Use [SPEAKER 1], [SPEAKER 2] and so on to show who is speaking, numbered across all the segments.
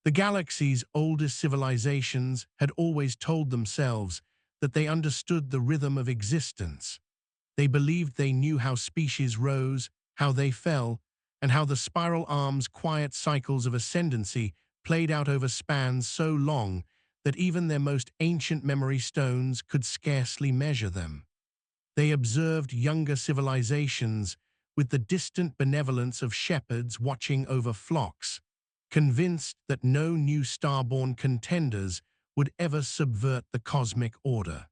[SPEAKER 1] The galaxy's oldest civilizations had always told themselves that they understood the rhythm of existence. They believed they knew how species rose, how they fell, and how the spiral arm's quiet cycles of ascendancy played out over spans so long that even their most ancient memory stones could scarcely measure them. They observed younger civilizations with the distant benevolence of shepherds watching over flocks, convinced that no new starborn contenders would ever subvert the cosmic order.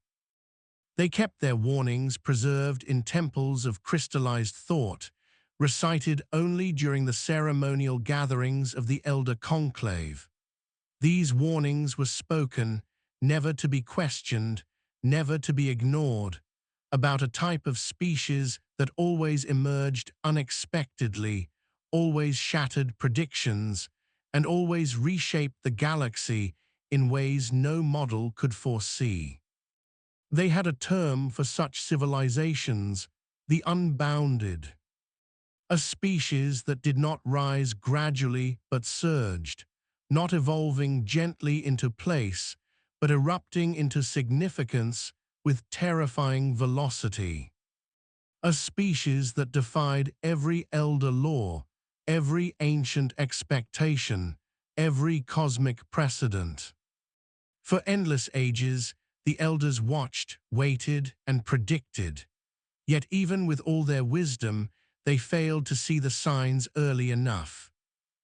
[SPEAKER 1] They kept their warnings preserved in temples of crystallized thought, recited only during the ceremonial gatherings of the Elder Conclave. These warnings were spoken, never to be questioned, never to be ignored, about a type of species that always emerged unexpectedly, always shattered predictions, and always reshaped the galaxy in ways no model could foresee. They had a term for such civilizations, the unbounded. A species that did not rise gradually but surged, not evolving gently into place, but erupting into significance with terrifying velocity. A species that defied every elder law, every ancient expectation, every cosmic precedent. For endless ages, the elders watched, waited, and predicted. Yet even with all their wisdom, they failed to see the signs early enough.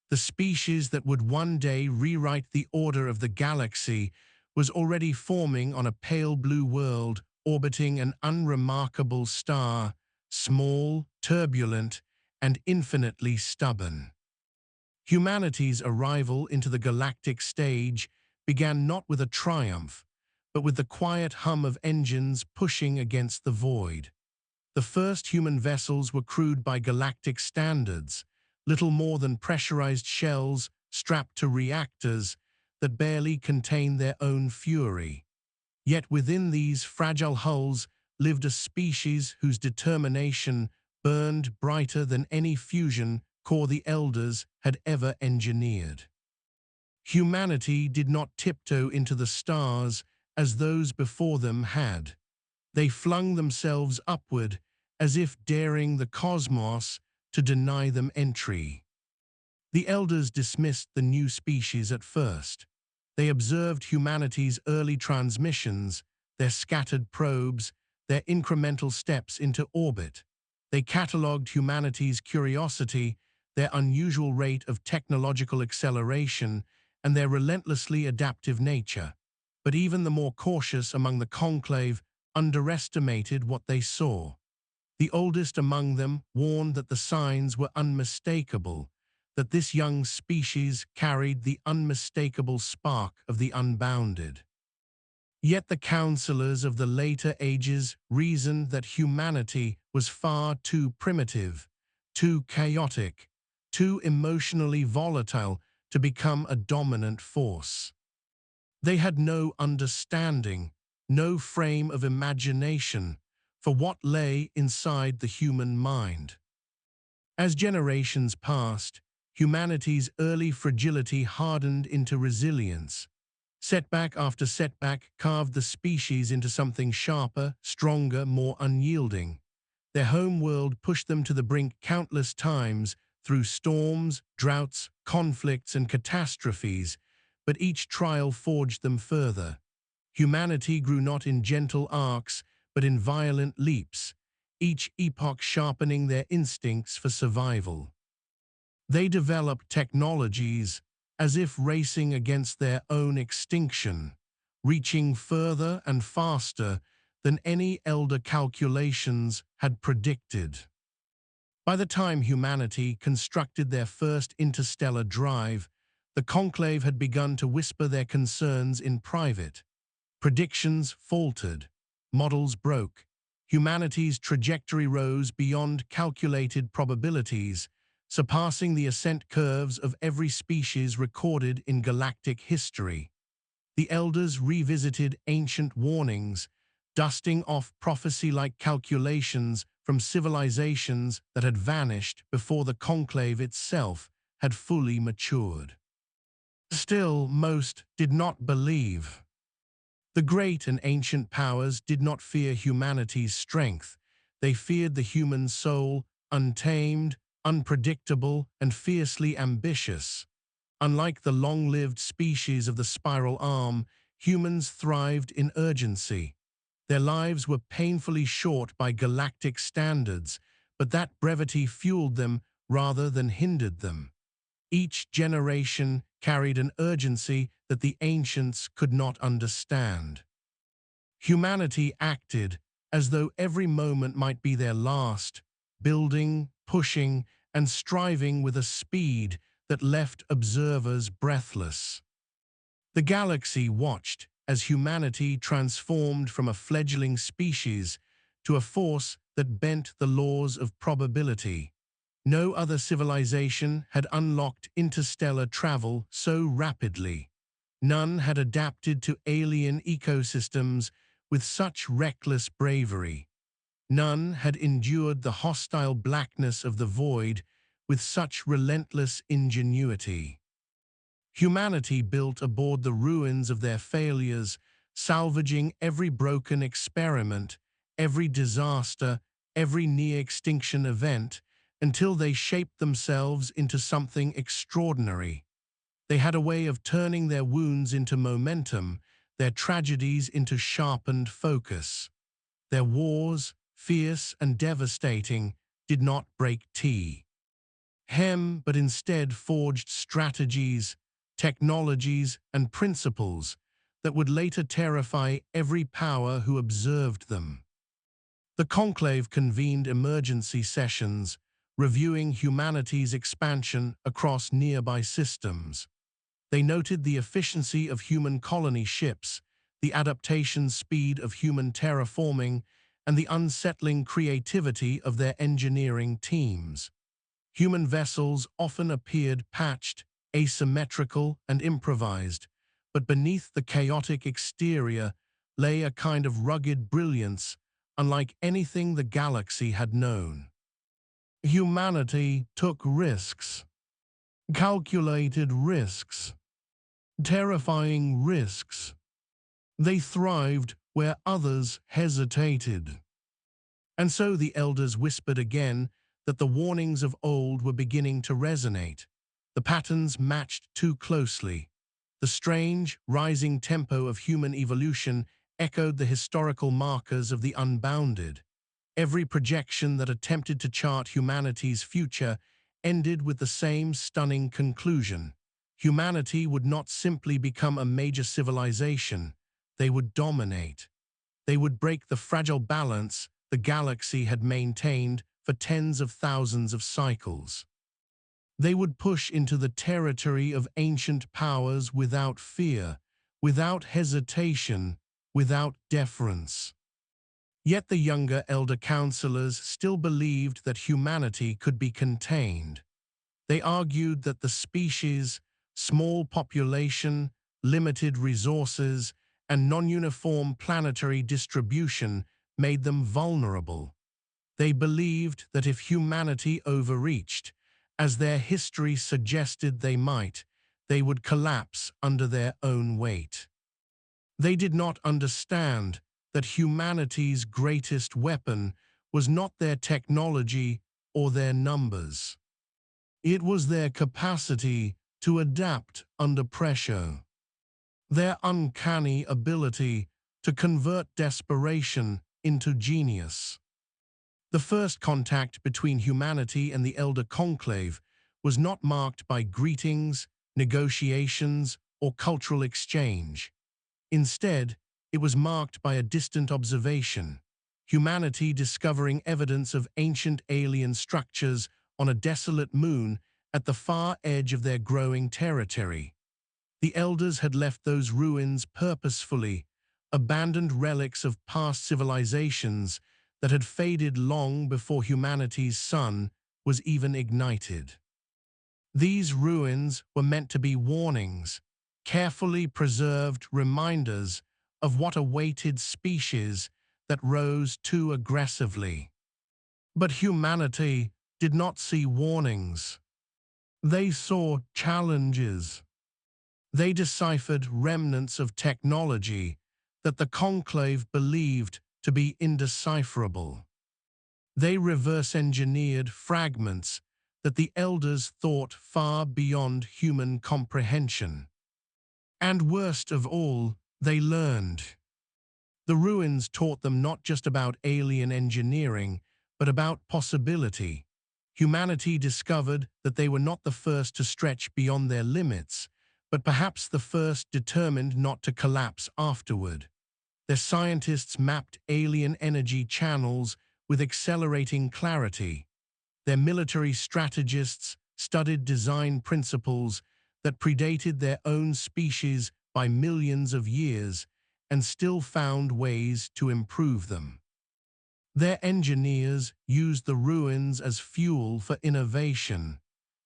[SPEAKER 1] The species that would one day rewrite the order of the galaxy was already forming on a pale blue world orbiting an unremarkable star, small, turbulent, and infinitely stubborn. Humanity's arrival into the galactic stage began not with a triumph, but with the quiet hum of engines pushing against the void. The first human vessels were crewed by galactic standards, little more than pressurized shells strapped to reactors that barely contained their own fury. Yet within these fragile hulls lived a species whose determination burned brighter than any fusion core the elders had ever engineered. Humanity did not tiptoe into the stars as those before them had. They flung themselves upward as if daring the cosmos to deny them entry. The elders dismissed the new species at first. They observed humanity's early transmissions, their scattered probes, their incremental steps into orbit. They catalogued humanity's curiosity, their unusual rate of technological acceleration, and their relentlessly adaptive nature. But even the more cautious among the conclave underestimated what they saw. The oldest among them warned that the signs were unmistakable, that this young species carried the unmistakable spark of the unbounded. Yet the counselors of the later ages reasoned that humanity was far too primitive, too chaotic, too emotionally volatile to become a dominant force. They had no understanding, no frame of imagination for what lay inside the human mind. As generations passed, humanity's early fragility hardened into resilience. Setback after setback carved the species into something sharper, stronger, more unyielding. Their home world pushed them to the brink countless times through storms, droughts, conflicts, and catastrophes, but each trial forged them further. Humanity grew not in gentle arcs, but in violent leaps, each epoch sharpening their instincts for survival. They developed technologies as if racing against their own extinction, reaching further and faster than any elder calculations had predicted. By the time humanity constructed their first interstellar drive, the conclave had begun to whisper their concerns in private. Predictions faltered, models broke, humanity's trajectory rose beyond calculated probabilities, surpassing the ascent curves of every species recorded in galactic history. The elders revisited ancient warnings, dusting off prophecy-like calculations from civilizations that had vanished before the conclave itself had fully matured. Still, most did not believe. The great and ancient powers did not fear humanity's strength. They feared the human soul, untamed, unpredictable, and fiercely ambitious. Unlike the long-lived species of the spiral arm, humans thrived in urgency. Their lives were painfully short by galactic standards, but that brevity fueled them rather than hindered them. Each generation carried an urgency that the ancients could not understand. Humanity acted as though every moment might be their last, building, pushing, and striving with a speed that left observers breathless. The galaxy watched as humanity transformed from a fledgling species to a force that bent the laws of probability. No other civilization had unlocked interstellar travel so rapidly. None had adapted to alien ecosystems with such reckless bravery. None had endured the hostile blackness of the void with such relentless ingenuity. Humanity built aboard the ruins of their failures, salvaging every broken experiment, every disaster, every near-extinction event, until they shaped themselves into something extraordinary. They had a way of turning their wounds into momentum, their tragedies into sharpened focus. Their wars, fierce and devastating, did not break but instead forged strategies, technologies, and principles that would later terrify every power who observed them. The conclave convened emergency sessions, reviewing humanity's expansion across nearby systems. They noted the efficiency of human colony ships, the adaptation speed of human terraforming, and the unsettling creativity of their engineering teams. Human vessels often appeared patched, asymmetrical, and improvised, but beneath the chaotic exterior lay a kind of rugged brilliance unlike anything the galaxy had known. Humanity took risks, calculated risks, terrifying risks. They thrived where others hesitated. And so the elders whispered again that the warnings of old were beginning to resonate. The patterns matched too closely. The strange, rising tempo of human evolution echoed the historical markers of the unbounded. Every projection that attempted to chart humanity's future ended with the same stunning conclusion. Humanity would not simply become a major civilization. They would dominate. They would break the fragile balance the galaxy had maintained for tens of thousands of cycles. They would push into the territory of ancient powers without fear, without hesitation, without deference. Yet the younger elder counselors still believed that humanity could be contained. They argued that the species, small population, limited resources, and non-uniform planetary distribution made them vulnerable. They believed that if humanity overreached, as their history suggested they might, they would collapse under their own weight. They did not understand that humanity's greatest weapon was not their technology or their numbers. It was their capacity to adapt under pressure, their uncanny ability to convert desperation into genius. The first contact between humanity and the Elder Conclave was not marked by greetings, negotiations, or cultural exchange. Instead, it was marked by a distant observation, humanity discovering evidence of ancient alien structures on a desolate moon at the far edge of their growing territory. The elders had left those ruins purposefully, abandoned relics of past civilizations that had faded long before humanity's sun was even ignited. These ruins were meant to be warnings, carefully preserved reminders of what awaited species that rose too aggressively. But humanity did not see warnings. They saw challenges. They deciphered remnants of technology that the conclave believed to be indecipherable. They reverse-engineered fragments that the elders thought far beyond human comprehension. And worst of all, they learned. The ruins taught them not just about alien engineering, but about possibility. Humanity discovered that they were not the first to stretch beyond their limits, but perhaps the first determined not to collapse afterward. Their scientists mapped alien energy channels with accelerating clarity. Their military strategists studied design principles that predated their own species by millions of years and still found ways to improve them. Their engineers used the ruins as fuel for innovation,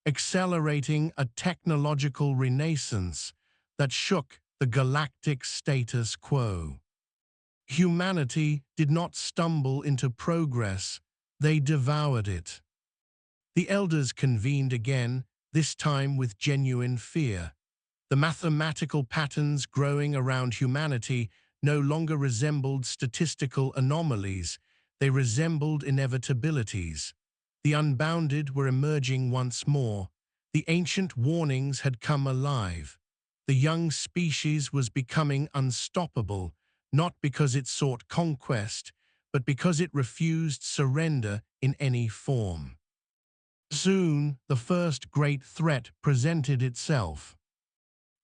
[SPEAKER 1] accelerating a technological renaissance that shook the galactic status quo. Humanity did not stumble into progress, they devoured it. The elders convened again, this time with genuine fear. The mathematical patterns growing around humanity no longer resembled statistical anomalies, they resembled inevitabilities. The unbounded were emerging once more. The ancient warnings had come alive. The young species was becoming unstoppable, not because it sought conquest, but because it refused surrender in any form. Soon, the first great threat presented itself.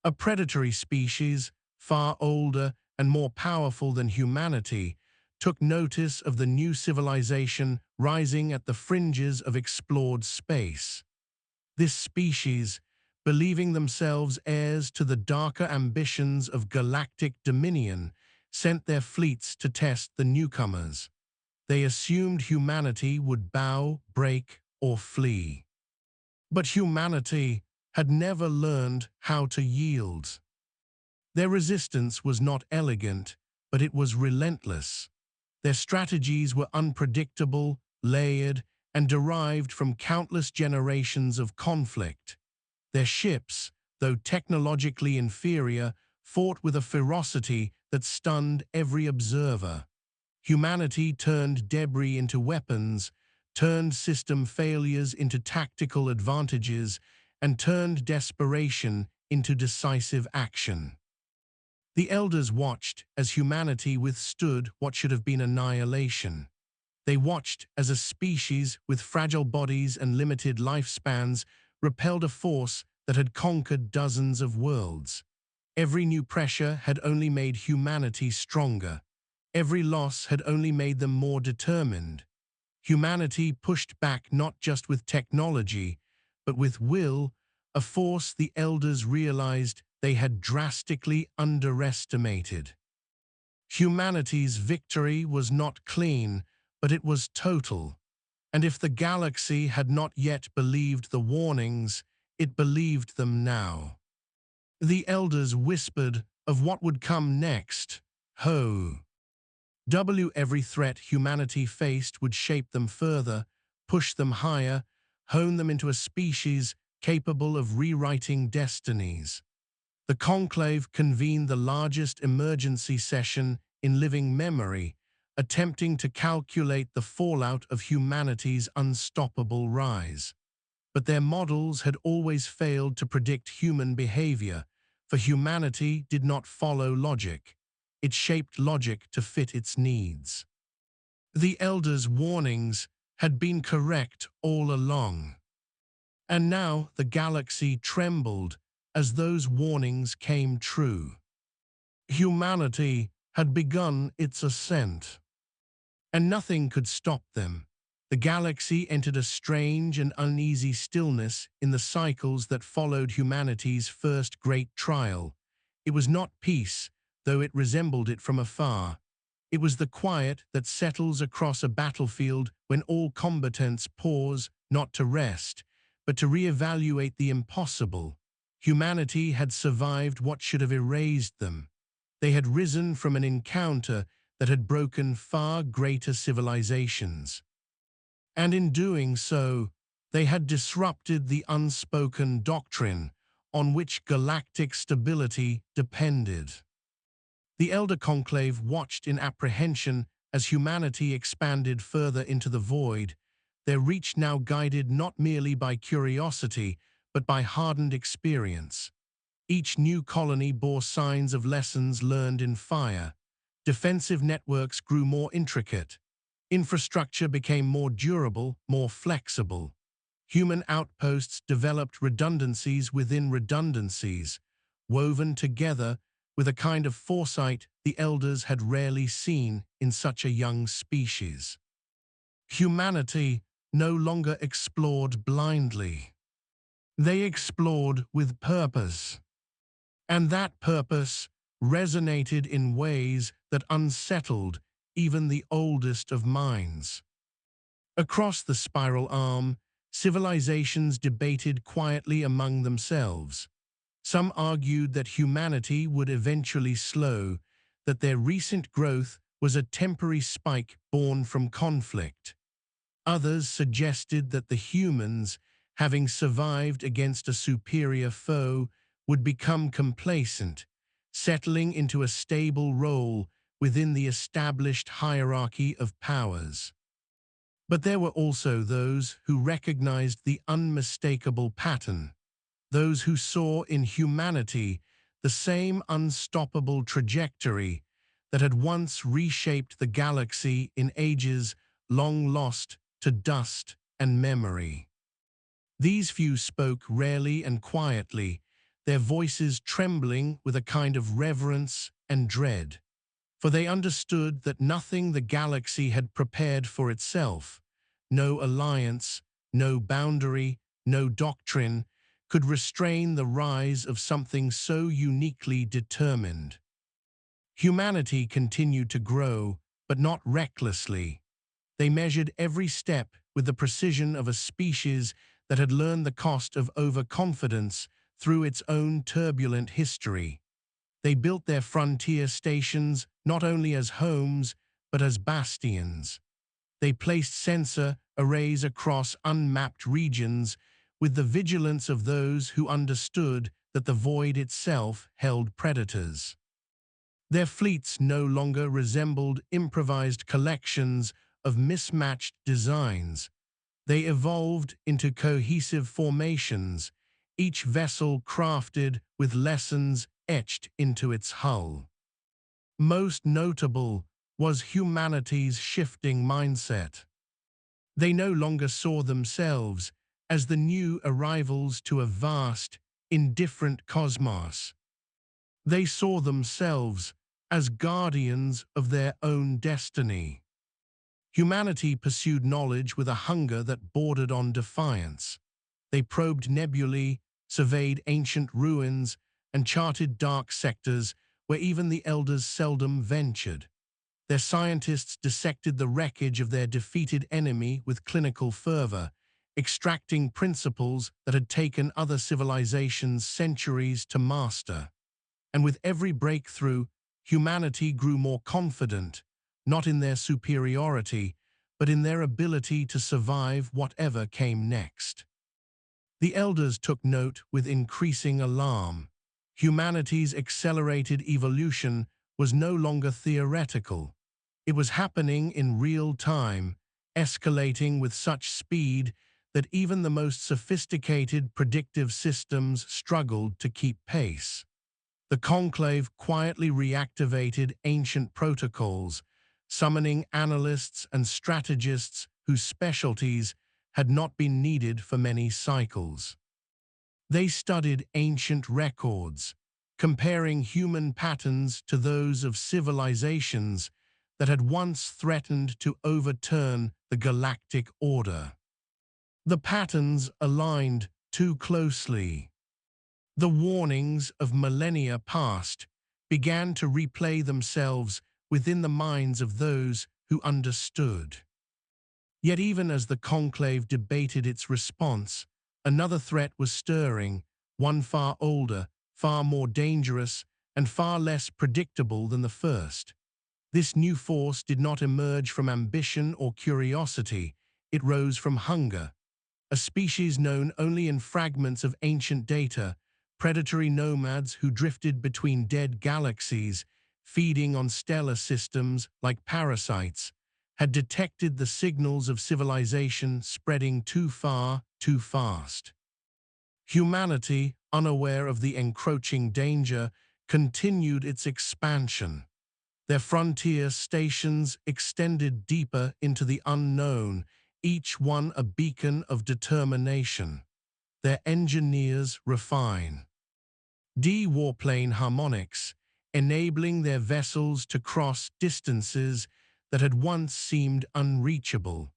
[SPEAKER 1] A predatory species, far older and more powerful than humanity, took notice of the new civilization rising at the fringes of explored space. This species, believing themselves heirs to the darker ambitions of galactic dominion, sent their fleets to test the newcomers. They assumed humanity would bow, break, or flee. But humanity had never learned how to yield. Their resistance was not elegant, but it was relentless. Their strategies were unpredictable, layered, and derived from countless generations of conflict. Their ships, though technologically inferior, fought with a ferocity that stunned every observer. Humanity turned debris into weapons, turned system failures into tactical advantages, and turned desperation into decisive action. The elders watched as humanity withstood what should have been annihilation. They watched as a species with fragile bodies and limited lifespans repelled a force that had conquered dozens of worlds. Every new pressure had only made humanity stronger. Every loss had only made them more determined. Humanity pushed back not just with technology, but with will, a force the elders realized they had drastically underestimated. Humanity's victory was not clean, but it was total. And if the galaxy had not yet believed the warnings, it believed them now. The elders whispered of what would come next. Every threat humanity faced would shape them further, push them higher, hone them into a species capable of rewriting destinies. The conclave convened the largest emergency session in living memory, attempting to calculate the fallout of humanity's unstoppable rise. But their models had always failed to predict human behavior, for humanity did not follow logic. It shaped logic to fit its needs. The elders' warnings had been correct all along. And now the galaxy trembled as those warnings came true. Humanity had begun its ascent, and nothing could stop them. The galaxy entered a strange and uneasy stillness in the cycles that followed humanity's first great trial. It was not peace, though it resembled it from afar. It was the quiet that settles across a battlefield when all combatants pause not to rest, but to reevaluate the impossible. Humanity had survived what should have erased them. They had risen from an encounter that had broken far greater civilizations. And in doing so, they had disrupted the unspoken doctrine on which galactic stability depended. The Elder Conclave watched in apprehension as humanity expanded further into the void, their reach now guided not merely by curiosity, but by hardened experience. Each new colony bore signs of lessons learned in fire. Defensive networks grew more intricate. Infrastructure became more durable, more flexible. Human outposts developed redundancies within redundancies, woven together with a kind of foresight the elders had rarely seen in such a young species. Humanity no longer explored blindly. They explored with purpose. And that purpose resonated in ways that unsettled even the oldest of minds. Across the spiral arm, civilizations debated quietly among themselves. Some argued that humanity would eventually slow, that their recent growth was a temporary spike born from conflict. Others suggested that the humans, having survived against a superior foe, would become complacent, settling into a stable role within the established hierarchy of powers. But there were also those who recognized the unmistakable pattern, those who saw in humanity the same unstoppable trajectory that had once reshaped the galaxy in ages long lost to dust and memory. These few spoke rarely and quietly, their voices trembling with a kind of reverence and dread. For they understood that nothing the galaxy had prepared for itself, no alliance, no boundary, no doctrine, could restrain the rise of something so uniquely determined. Humanity continued to grow, but not recklessly. They measured every step with the precision of a species that had learned the cost of overconfidence through its own turbulent history. They built their frontier stations not only as homes, but as bastions. They placed sensor arrays across unmapped regions with the vigilance of those who understood that the void itself held predators. Their fleets no longer resembled improvised collections of mismatched designs. They evolved into cohesive formations, each vessel crafted with lessons etched into its hull. Most notable was humanity's shifting mindset. They no longer saw themselves as the new arrivals to a vast, indifferent cosmos. They saw themselves as guardians of their own destiny. Humanity pursued knowledge with a hunger that bordered on defiance. They probed nebulae, surveyed ancient ruins, and charted dark sectors where even the elders seldom ventured. Their scientists dissected the wreckage of their defeated enemy with clinical fervor, extracting principles that had taken other civilizations centuries to master. And with every breakthrough, humanity grew more confident, not in their superiority, but in their ability to survive whatever came next. The elders took note with increasing alarm. Humanity's accelerated evolution was no longer theoretical. It was happening in real time, escalating with such speed that even the most sophisticated predictive systems struggled to keep pace. The conclave quietly reactivated ancient protocols, summoning analysts and strategists whose specialties had not been needed for many cycles. They studied ancient records, comparing human patterns to those of civilizations that had once threatened to overturn the galactic order. The patterns aligned too closely. The warnings of millennia past began to replay themselves within the minds of those who understood. Yet even as the conclave debated its response, another threat was stirring, one far older, far more dangerous, and far less predictable than the first. This new force did not emerge from ambition or curiosity, it rose from hunger. A species known only in fragments of ancient data, predatory nomads who drifted between dead galaxies, feeding on stellar systems like parasites, had detected the signals of civilization spreading too far, too fast. Humanity, unaware of the encroaching danger, continued its expansion. Their frontier stations extended deeper into the unknown, each one a beacon of determination. Their engineers refine D-warplane harmonics, enabling their vessels to cross distances that had once seemed unreachable.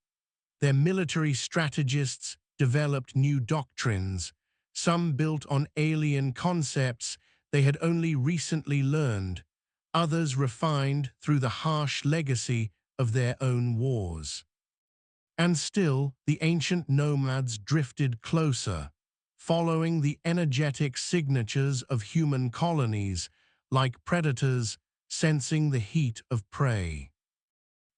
[SPEAKER 1] Their military strategists developed new doctrines, some built on alien concepts they had only recently learned, others refined through the harsh legacy of their own wars. And still, the ancient nomads drifted closer, following the energetic signatures of human colonies, like predators sensing the heat of prey.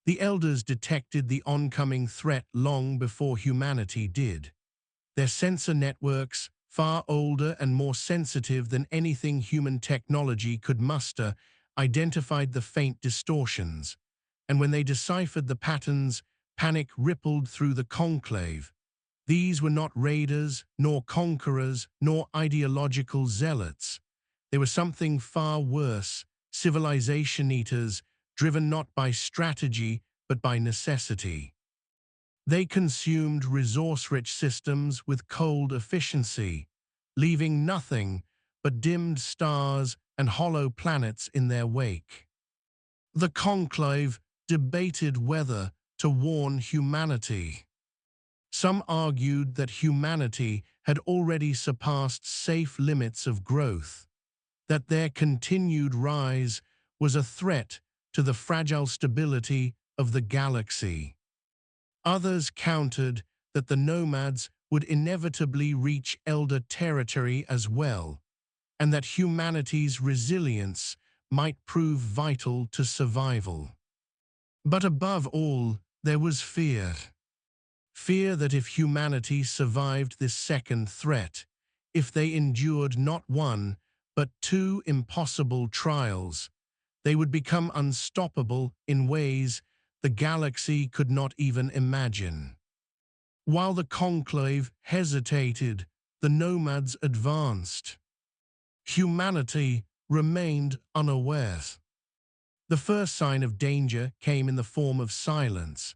[SPEAKER 1] The elders detected the oncoming threat long before humanity did. Their sensor networks, far older and more sensitive than anything human technology could muster, identified the faint distortions, and when they deciphered the patterns, panic rippled through the conclave. These were not raiders, nor conquerors, nor ideological zealots. They were something far worse, civilization eaters, driven not by strategy but by necessity. They consumed resource-rich systems with cold efficiency, leaving nothing but dimmed stars and hollow planets in their wake. The conclave debated whether to warn humanity. Some argued that humanity had already surpassed safe limits of growth, that their continued rise was a threat to the fragile stability of the galaxy. Others countered that the nomads would inevitably reach elder territory as well, and that humanity's resilience might prove vital to survival. But above all, there was fear. Fear that if humanity survived this second threat, if they endured not one, but two impossible trials, they would become unstoppable in ways the galaxy could not even imagine. While the conclave hesitated, the nomads advanced. Humanity remained unaware. The first sign of danger came in the form of silence.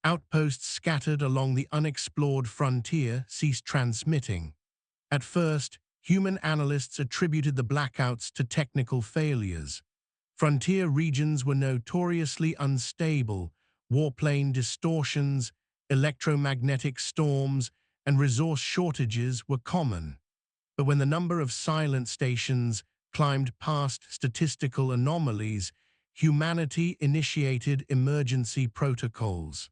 [SPEAKER 1] Outposts scattered along the unexplored frontier ceased transmitting. At first, human analysts attributed the blackouts to technical failures. Frontier regions were notoriously unstable. Warplane distortions, electromagnetic storms, and resource shortages were common. But when the number of silent stations climbed past statistical anomalies, humanity initiated emergency protocols.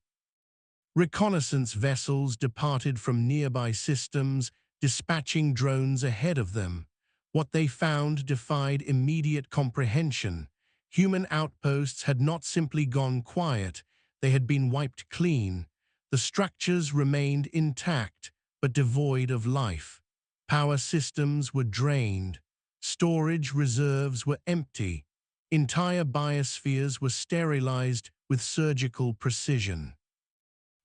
[SPEAKER 1] Reconnaissance vessels departed from nearby systems, dispatching drones ahead of them. What they found defied immediate comprehension. Human outposts had not simply gone quiet, they had been wiped clean. The structures remained intact, but devoid of life. Power systems were drained. Storage reserves were empty. Entire biospheres were sterilized with surgical precision.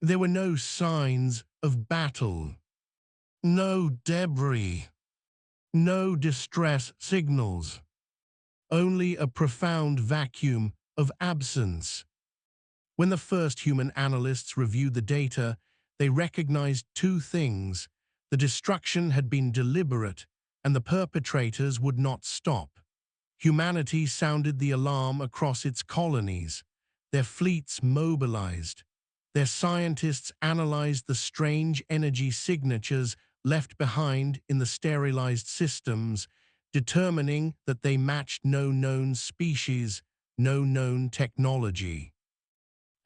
[SPEAKER 1] There were no signs of battle. No debris. No distress signals. Only a profound vacuum of absence. When the first human analysts reviewed the data, they recognized two things. The destruction had been deliberate, and the perpetrators would not stop. Humanity sounded the alarm across its colonies. Their fleets mobilized. Their scientists analyzed the strange energy signatures left behind in the sterilized systems, determining that they matched no known species, no known technology.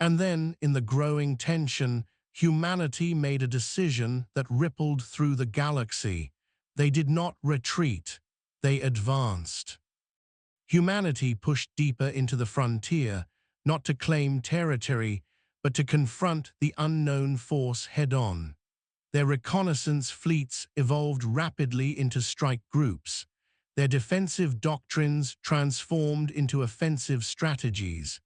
[SPEAKER 1] And then, in the growing tension, humanity made a decision that rippled through the galaxy. They did not retreat, they advanced. Humanity pushed deeper into the frontier, not to claim territory, but to confront the unknown force head-on. Their reconnaissance fleets evolved rapidly into strike groups. Their defensive doctrines transformed into offensive strategies.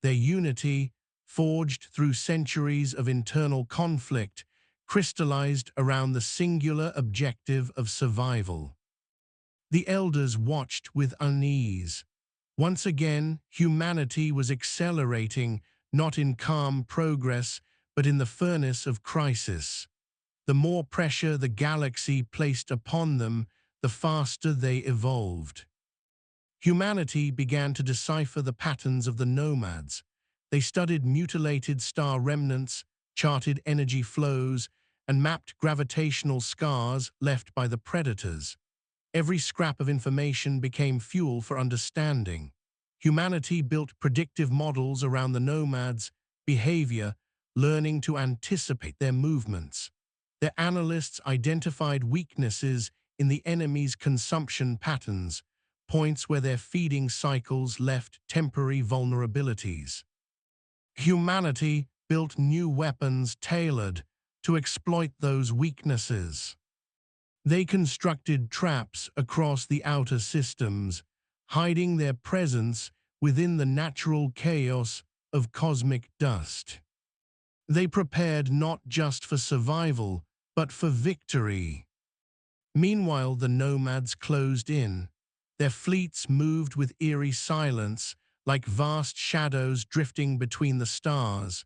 [SPEAKER 1] Their unity, forged through centuries of internal conflict, crystallized around the singular objective of survival. The elders watched with unease. Once again, humanity was accelerating, not in calm progress, but in the furnace of crisis. The more pressure the galaxy placed upon them, the faster they evolved. Humanity began to decipher the patterns of the nomads. They studied mutilated star remnants, charted energy flows, and mapped gravitational scars left by the predators. Every scrap of information became fuel for understanding. Humanity built predictive models around the nomads' behavior, learning to anticipate their movements. Their analysts identified weaknesses in the enemy's consumption patterns, points where their feeding cycles left temporary vulnerabilities. Humanity built new weapons tailored to exploit those weaknesses. They constructed traps across the outer systems, hiding their presence within the natural chaos of cosmic dust. They prepared not just for survival, but for victory. Meanwhile, the nomads closed in. Their fleets moved with eerie silence, like vast shadows drifting between the stars.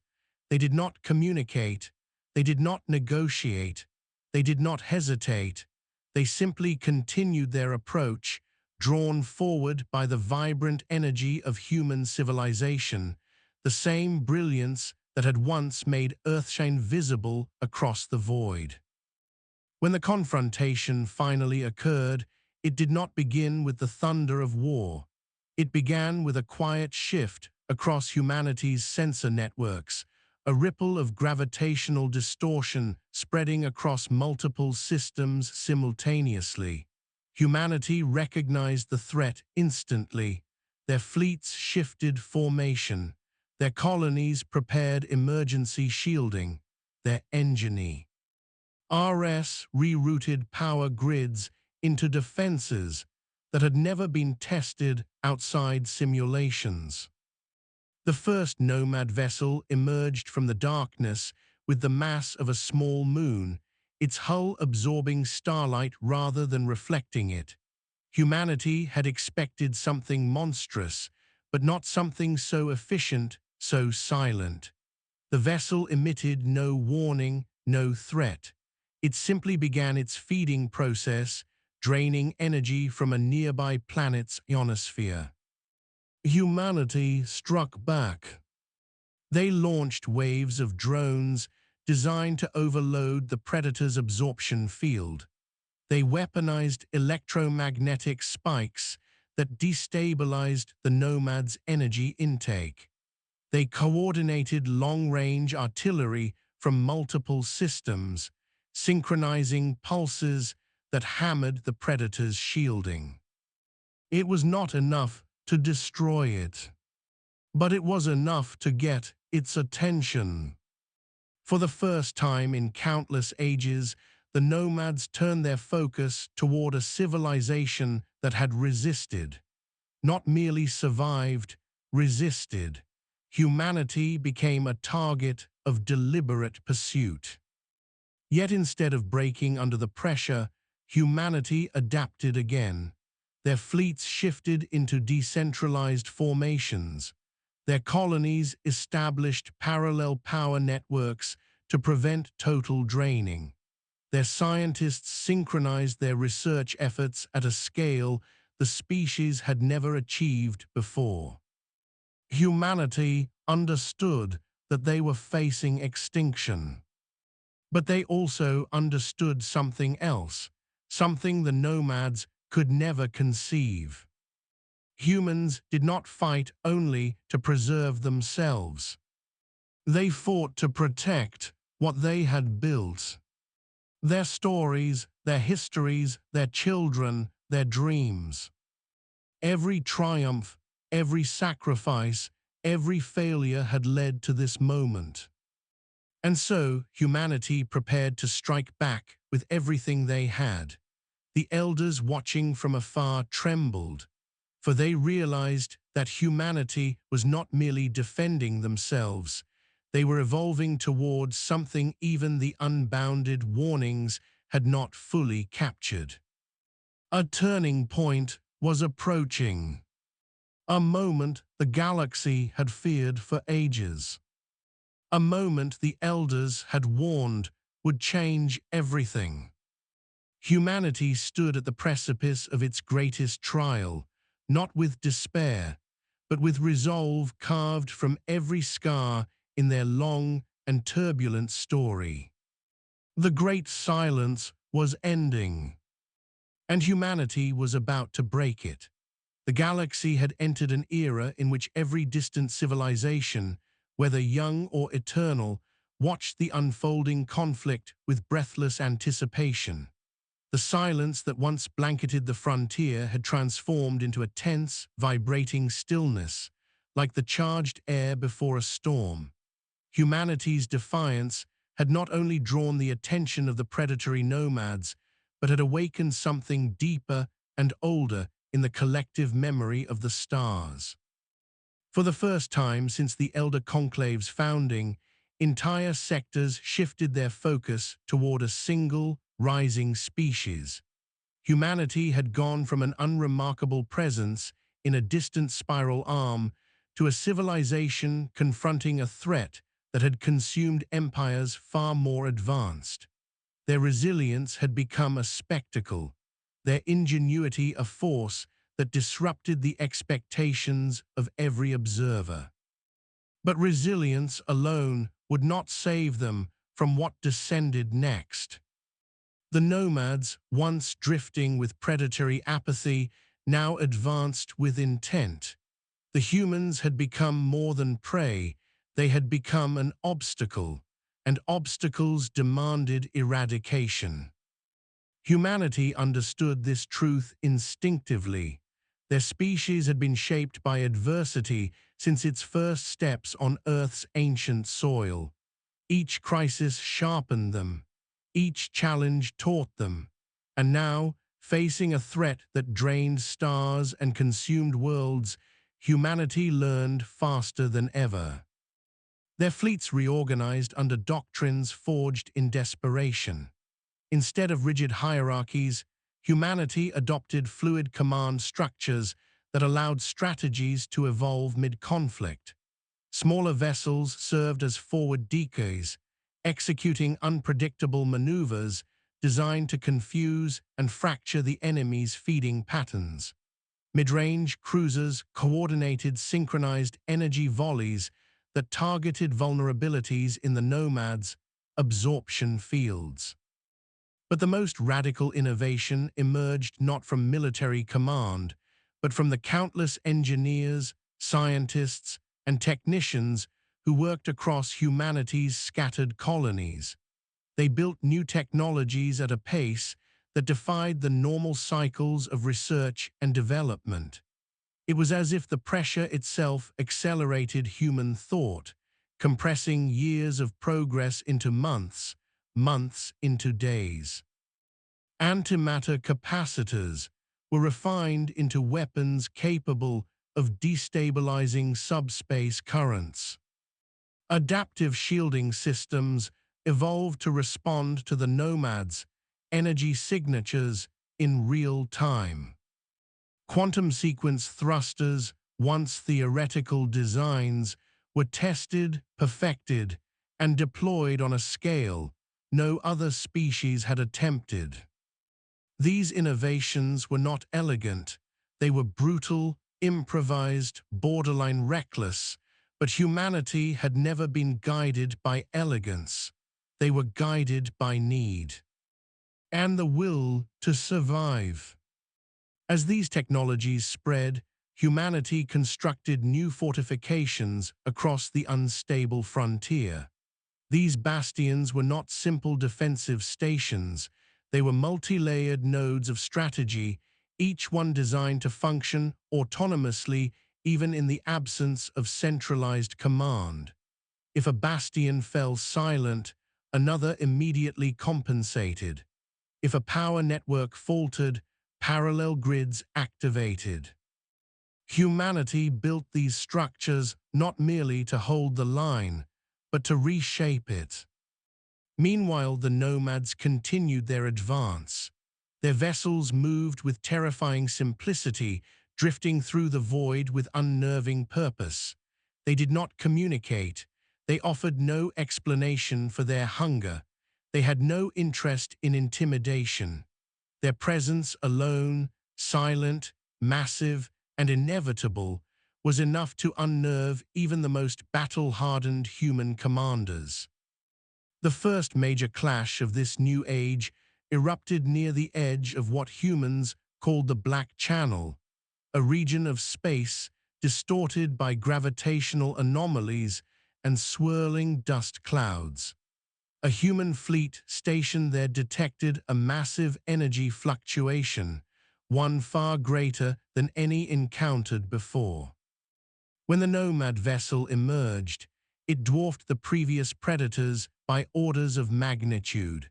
[SPEAKER 1] They did not communicate. They did not negotiate. They did not hesitate. They simply continued their approach, drawn forward by the vibrant energy of human civilization, the same brilliance that had once made Earthshine visible across the void. When the confrontation finally occurred, it did not begin with the thunder of war. It began with a quiet shift across humanity's sensor networks, a ripple of gravitational distortion spreading across multiple systems simultaneously. Humanity recognized the threat instantly. Their fleets shifted formation. Their colonies prepared emergency shielding. Their engineers rerouted power grids into defenses that had never been tested outside simulations. The first nomad vessel emerged from the darkness with the mass of a small moon, its hull absorbing starlight rather than reflecting it. Humanity had expected something monstrous, but not something so efficient, so silent. The vessel emitted no warning, no threat. It simply began its feeding process, draining energy from a nearby planet's ionosphere. Humanity struck back. They launched waves of drones designed to overload the predator's absorption field. They weaponized electromagnetic spikes that destabilized the nomad's energy intake. They coordinated long-range artillery from multiple systems, synchronizing pulses that hammered the predator's shielding. It was not enough to destroy it, but it was enough to get its attention. For the first time in countless ages, the nomads turned their focus toward a civilization that had resisted, not merely survived, resisted. Humanity became a target of deliberate pursuit. Yet instead of breaking under the pressure, humanity adapted again. Their fleets shifted into decentralized formations. Their colonies established parallel power networks to prevent total draining. Their scientists synchronized their research efforts at a scale the species had never achieved before. Humanity understood that they were facing extinction. But they also understood something else, something the nomads could never conceive. Humans did not fight only to preserve themselves. They fought to protect what they had built. Their stories, their histories, their children, their dreams. Every triumph, every sacrifice, every failure had led to this moment. And so humanity prepared to strike back with everything they had. The elders watching from afar trembled, for they realized that humanity was not merely defending themselves, they were evolving towards something even the unbounded warnings had not fully captured. A turning point was approaching. A moment the galaxy had feared for ages. A moment the elders had warned would change everything. Humanity stood at the precipice of its greatest trial, not with despair, but with resolve carved from every scar in their long and turbulent story. The great silence was ending, and humanity was about to break it. The galaxy had entered an era in which every distant civilization, whether young or eternal, watched the unfolding conflict with breathless anticipation. The silence that once blanketed the frontier had transformed into a tense, vibrating stillness, like the charged air before a storm. Humanity's defiance had not only drawn the attention of the predatory nomads, but had awakened something deeper and older in the collective memory of the stars. For the first time since the Elder Conclave's founding, entire sectors shifted their focus toward a single, rising species. Humanity had gone from an unremarkable presence in a distant spiral arm to a civilization confronting a threat that had consumed empires far more advanced. Their resilience had become a spectacle, their ingenuity a force that disrupted the expectations of every observer. But resilience alone would not save them from what descended next. The nomads, once drifting with predatory apathy, now advanced with intent. The humans had become more than prey, they had become an obstacle, and obstacles demanded eradication. Humanity understood this truth instinctively. Their species had been shaped by adversity since its first steps on Earth's ancient soil. Each crisis sharpened them. Each challenge taught them. And now, facing a threat that drained stars and consumed worlds, humanity learned faster than ever. Their fleets reorganized under doctrines forged in desperation. Instead of rigid hierarchies, humanity adopted fluid command structures that allowed strategies to evolve mid-conflict. Smaller vessels served as forward decoys, executing unpredictable maneuvers designed to confuse and fracture the enemy's feeding patterns. Mid-range cruisers coordinated synchronized energy volleys that targeted vulnerabilities in the nomads' absorption fields. But the most radical innovation emerged not from military command, but from the countless engineers, scientists, and technicians who worked across humanity's scattered colonies. They built new technologies at a pace that defied the normal cycles of research and development. It was as if the pressure itself accelerated human thought, compressing years of progress into months, months into days. Antimatter capacitors were refined into weapons capable of destabilizing subspace currents. Adaptive shielding systems evolved to respond to the nomads' energy signatures in real time. Quantum sequence thrusters, once theoretical designs, were tested, perfected, and deployed on a scale no other species had attempted. These innovations were not elegant, they were brutal, improvised, borderline reckless, but humanity had never been guided by elegance. They were guided by need and the will to survive. As these technologies spread, humanity constructed new fortifications across the unstable frontier. These bastions were not simple defensive stations, they were multi-layered nodes of strategy, each one designed to function autonomously even in the absence of centralized command. If a bastion fell silent, another immediately compensated. If a power network faltered, parallel grids activated. Humanity built these structures not merely to hold the line, but to reshape it. Meanwhile, the nomads continued their advance. Their vessels moved with terrifying simplicity, drifting through the void with unnerving purpose. They did not communicate. They offered no explanation for their hunger. They had no interest in intimidation. Their presence alone, silent, massive, and inevitable, was enough to unnerve even the most battle-hardened human commanders. The first major clash of this new age erupted near the edge of what humans called the Black Channel, a region of space distorted by gravitational anomalies and swirling dust clouds. A human fleet stationed there detected a massive energy fluctuation, one far greater than any encountered before. When the nomad vessel emerged, it dwarfed the previous predators by orders of magnitude.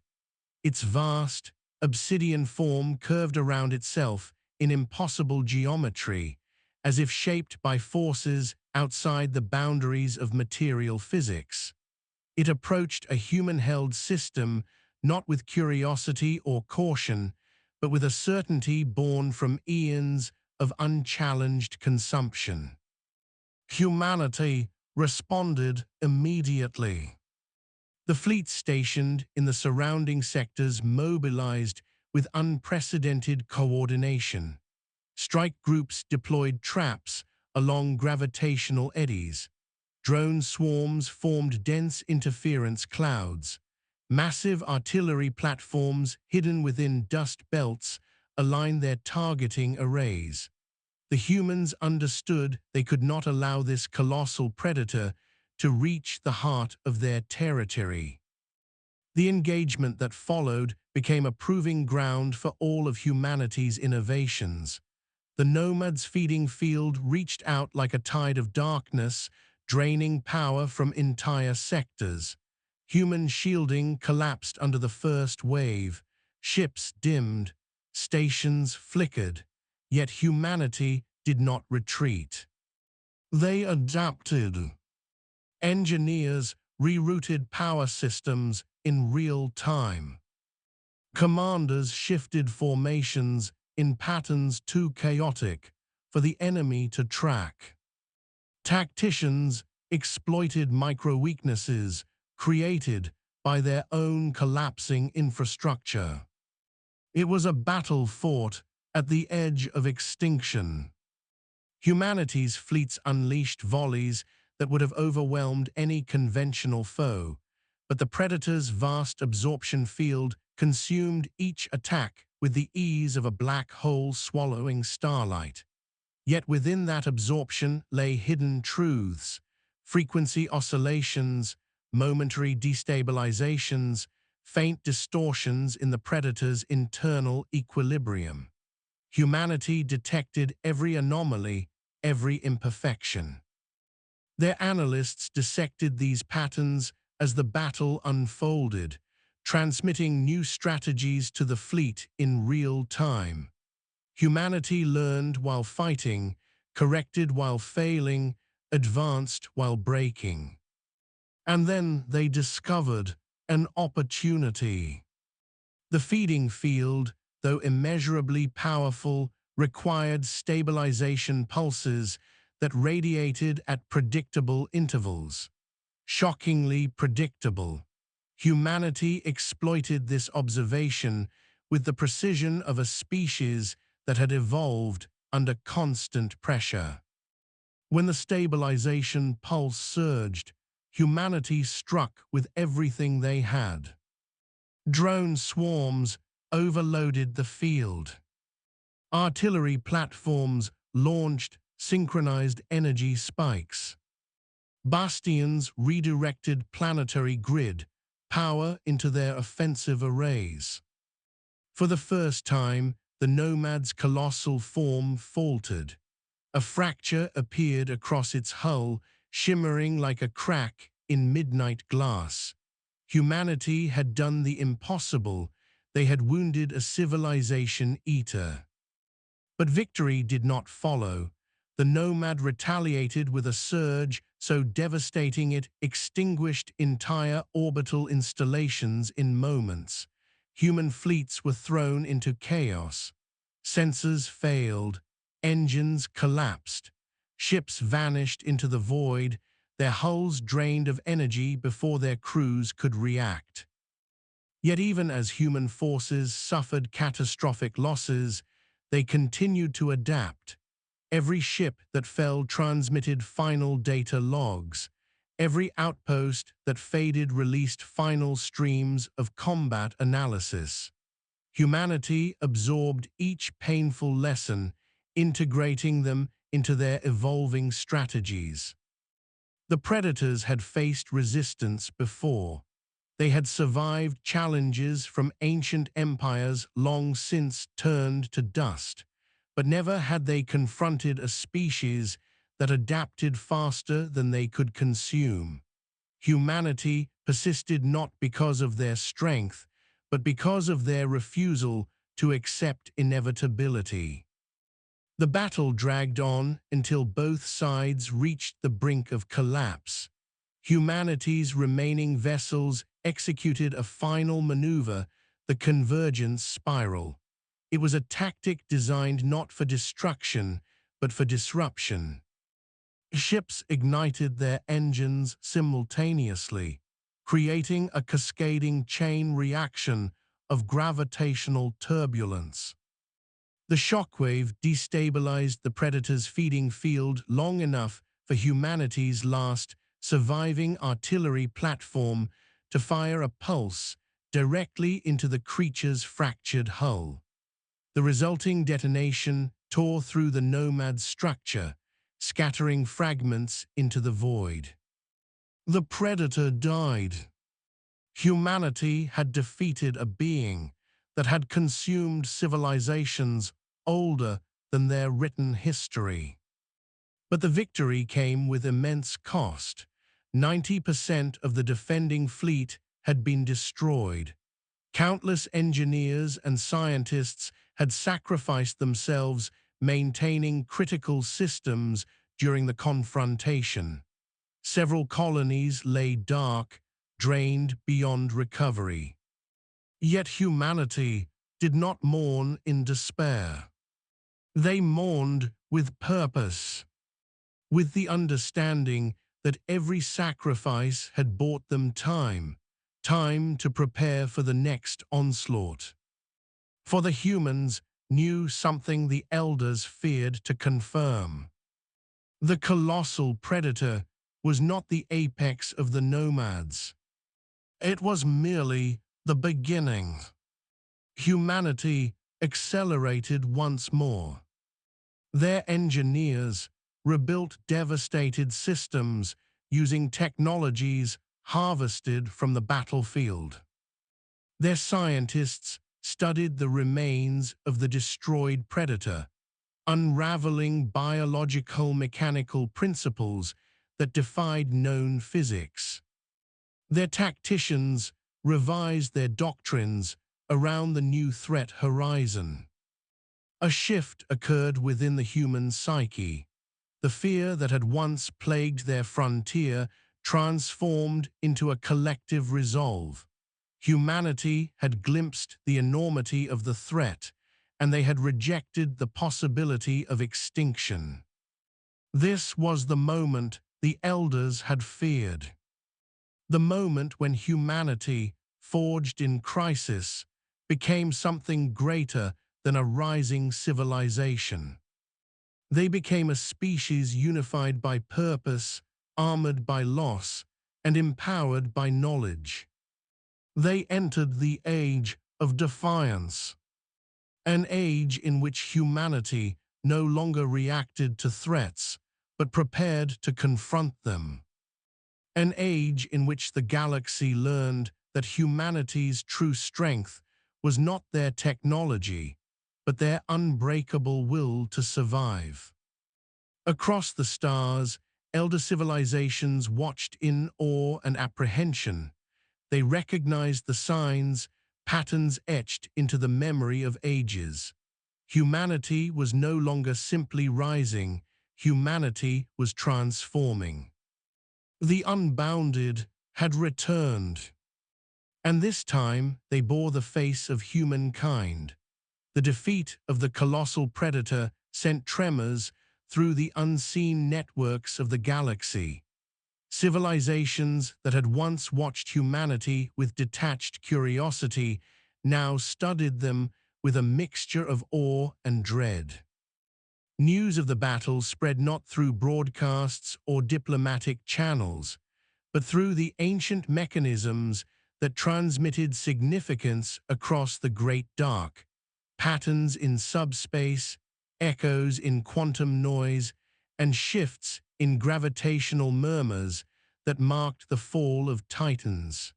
[SPEAKER 1] Its vast, obsidian form curved around itself in impossible geometry, as if shaped by forces outside the boundaries of material physics. It approached a human-held system not with curiosity or caution, but with a certainty born from eons of unchallenged consumption. Humanity responded immediately. The fleet stationed in the surrounding sectors mobilized with unprecedented coordination. Strike groups deployed traps along gravitational eddies. Drone swarms formed dense interference clouds. Massive artillery platforms hidden within dust belts aligned their targeting arrays. The humans understood they could not allow this colossal predator to reach the heart of their territory. The engagement that followed became a proving ground for all of humanity's innovations. The nomads' feeding field reached out like a tide of darkness, draining power from entire sectors. Human shielding collapsed under the first wave. Ships dimmed, stations flickered, yet humanity did not retreat. They adapted. Engineers rerouted power systems in real time. Commanders shifted formations in patterns too chaotic for the enemy to track. Tacticians exploited micro-weaknesses created by their own collapsing infrastructure. It was a battle fought at the edge of extinction. Humanity's fleets unleashed volleys that would have overwhelmed any conventional foe, but the Predator's vast absorption field consumed each attack with the ease of a black hole swallowing starlight. Yet within that absorption lay hidden truths, frequency oscillations, momentary destabilizations, faint distortions in the Predator's internal equilibrium. Humanity detected every anomaly, every imperfection. Their analysts dissected these patterns as the battle unfolded, transmitting new strategies to the fleet in real time. Humanity learned while fighting, corrected while failing, advanced while breaking. And then they discovered an opportunity. The feeding field, though immeasurably powerful, required stabilization pulses that radiated at predictable intervals. Shockingly predictable. Humanity exploited this observation with the precision of a species that had evolved under constant pressure. When the stabilization pulse surged, humanity struck with everything they had. Drone swarms overloaded the field. Artillery platforms launched synchronized energy spikes. Bastions redirected planetary grid power into their offensive arrays. For the first time, the nomad's colossal form faltered. A fracture appeared across its hull, shimmering like a crack in midnight glass. Humanity had done the impossible. They had wounded a civilization eater. But victory did not follow. The nomad retaliated with a surge so devastating it extinguished entire orbital installations in moments. Human fleets were thrown into chaos. Sensors failed. Engines collapsed. Ships vanished into the void, their hulls drained of energy before their crews could react. Yet even as human forces suffered catastrophic losses, they continued to adapt. Every ship that fell transmitted final data logs. Every outpost that faded released final streams of combat analysis. Humanity absorbed each painful lesson, integrating them into their evolving strategies. The predators had faced resistance before. They had survived challenges from ancient empires long since turned to dust, but never had they confronted a species that adapted faster than they could consume. Humanity persisted not because of their strength, but because of their refusal to accept inevitability. The battle dragged on until both sides reached the brink of collapse. Humanity's remaining vessels executed a final maneuver, the convergence spiral. It was a tactic designed not for destruction, but for disruption. Ships ignited their engines simultaneously, creating a cascading chain reaction of gravitational turbulence. The shockwave destabilized the Predator's feeding field long enough for humanity's last surviving artillery platform to fire a pulse directly into the creature's fractured hull. The resulting detonation tore through the Nomad's structure, scattering fragments into the void. The Predator died. Humanity had defeated a being that had consumed civilizations older than their written history. But the victory came with immense cost. 90% of the defending fleet had been destroyed. Countless engineers and scientists had sacrificed themselves maintaining critical systems during the confrontation. Several colonies lay dark, drained beyond recovery. Yet humanity did not mourn in despair. They mourned with purpose, with the understanding that every sacrifice had bought them time to prepare for the next onslaught. For the humans knew something the elders feared to confirm. The colossal predator was not the apex of the nomads. It was merely the beginning. Humanity accelerated once more. Their engineers rebuilt devastated systems using technologies harvested from the battlefield. Their scientists studied the remains of the destroyed predator, unraveling biological mechanical principles that defied known physics. Their tacticians revised their doctrines around the new threat horizon. A shift occurred within the human psyche. The fear that had once plagued their frontier transformed into a collective resolve. Humanity had glimpsed the enormity of the threat, and they had rejected the possibility of extinction. This was the moment the elders had feared. The moment when humanity, forged in crisis, became something greater than a rising civilization. They became a species unified by purpose, armored by loss, and empowered by knowledge. They entered the age of defiance, an age in which humanity no longer reacted to threats, but prepared to confront them. An age in which the galaxy learned that humanity's true strength was not their technology, but their unbreakable will to survive. Across the stars, elder civilizations watched in awe and apprehension. They recognized the signs, patterns etched into the memory of ages. Humanity was no longer simply rising, humanity was transforming. The unbounded had returned, and this time they bore the face of humankind. The defeat of the colossal predator sent tremors through the unseen networks of the galaxy. Civilizations that had once watched humanity with detached curiosity now studied them with a mixture of awe and dread. News of the battle spread not through broadcasts or diplomatic channels, but through the ancient mechanisms that transmitted significance across the great dark. Patterns in subspace, echoes in quantum noise, and shifts in gravitational murmurs that marked the fall of titans.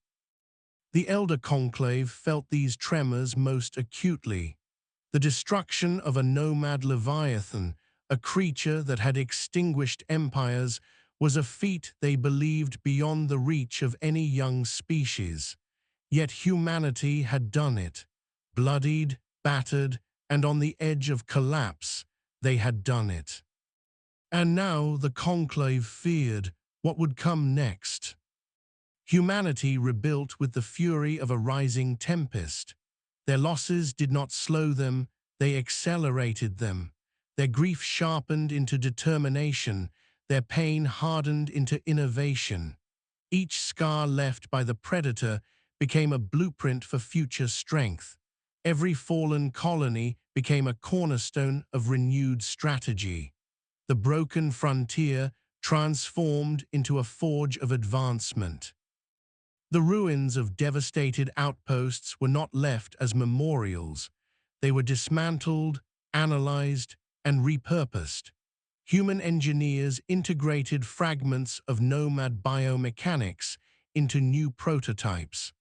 [SPEAKER 1] The Elder Conclave felt these tremors most acutely. The destruction of a nomad leviathan, a creature that had extinguished empires, was a feat they believed beyond the reach of any young species. Yet humanity had done it. Bloodied, battered, and on the edge of collapse, they had done it. And now the Conclave feared what would come next. Humanity rebuilt with the fury of a rising tempest. Their losses did not slow them, they accelerated them. Their grief sharpened into determination, their pain hardened into innovation. Each scar left by the predator became a blueprint for future strength. Every fallen colony became a cornerstone of renewed strategy. The broken frontier transformed into a forge of advancement. The ruins of devastated outposts were not left as memorials. They were dismantled, analyzed, and repurposed. Human engineers integrated fragments of nomad biomechanics into new prototypes.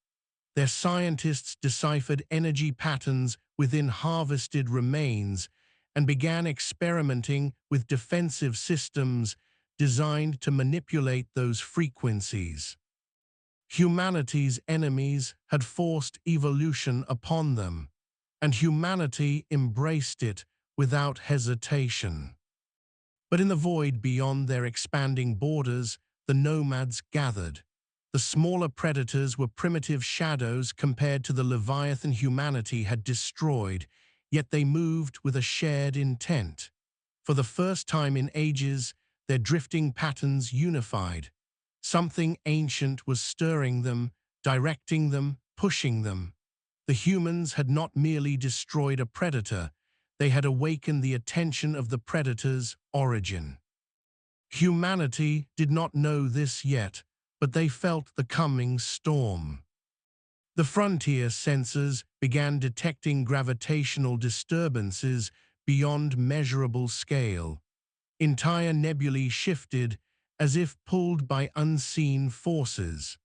[SPEAKER 1] Their scientists deciphered energy patterns within harvested remains and began experimenting with defensive systems designed to manipulate those frequencies. Humanity's enemies had forced evolution upon them, and humanity embraced it without hesitation. But in the void beyond their expanding borders, the nomads gathered. The smaller predators were primitive shadows compared to the leviathan humanity had destroyed, yet they moved with a shared intent. For the first time in ages, their drifting patterns unified. Something ancient was stirring them, directing them, pushing them. The humans had not merely destroyed a predator, they had awakened the attention of the predator's origin. Humanity did not know this yet, but they felt the coming storm. The frontier sensors began detecting gravitational disturbances beyond measurable scale. Entire nebulae shifted as if pulled by unseen forces.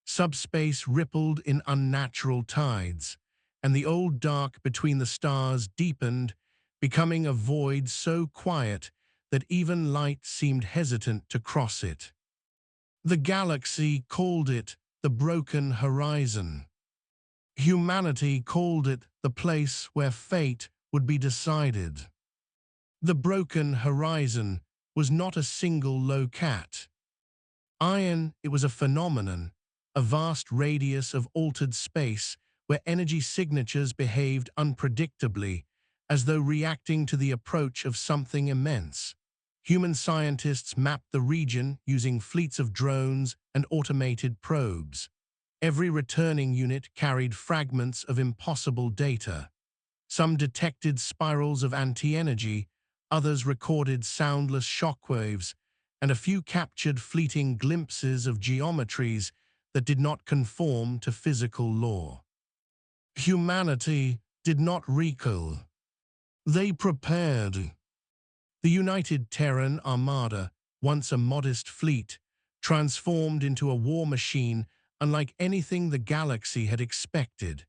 [SPEAKER 1] Subspace rippled in unnatural tides, and the old dark between the stars deepened, becoming a void so quiet that even light seemed hesitant to cross it. The galaxy called it the broken horizon. Humanity called it the place where fate would be decided. The broken horizon was not a single locat. It was a phenomenon, a vast radius of altered space where energy signatures behaved unpredictably, as though reacting to the approach of something immense. Human scientists mapped the region using fleets of drones and automated probes. Every returning unit carried fragments of impossible data. Some detected spirals of anti-energy, others recorded soundless shockwaves, and a few captured fleeting glimpses of geometries that did not conform to physical law. Humanity did not recoil. They prepared. The United Terran Armada, once a modest fleet, transformed into a war machine unlike anything the galaxy had expected.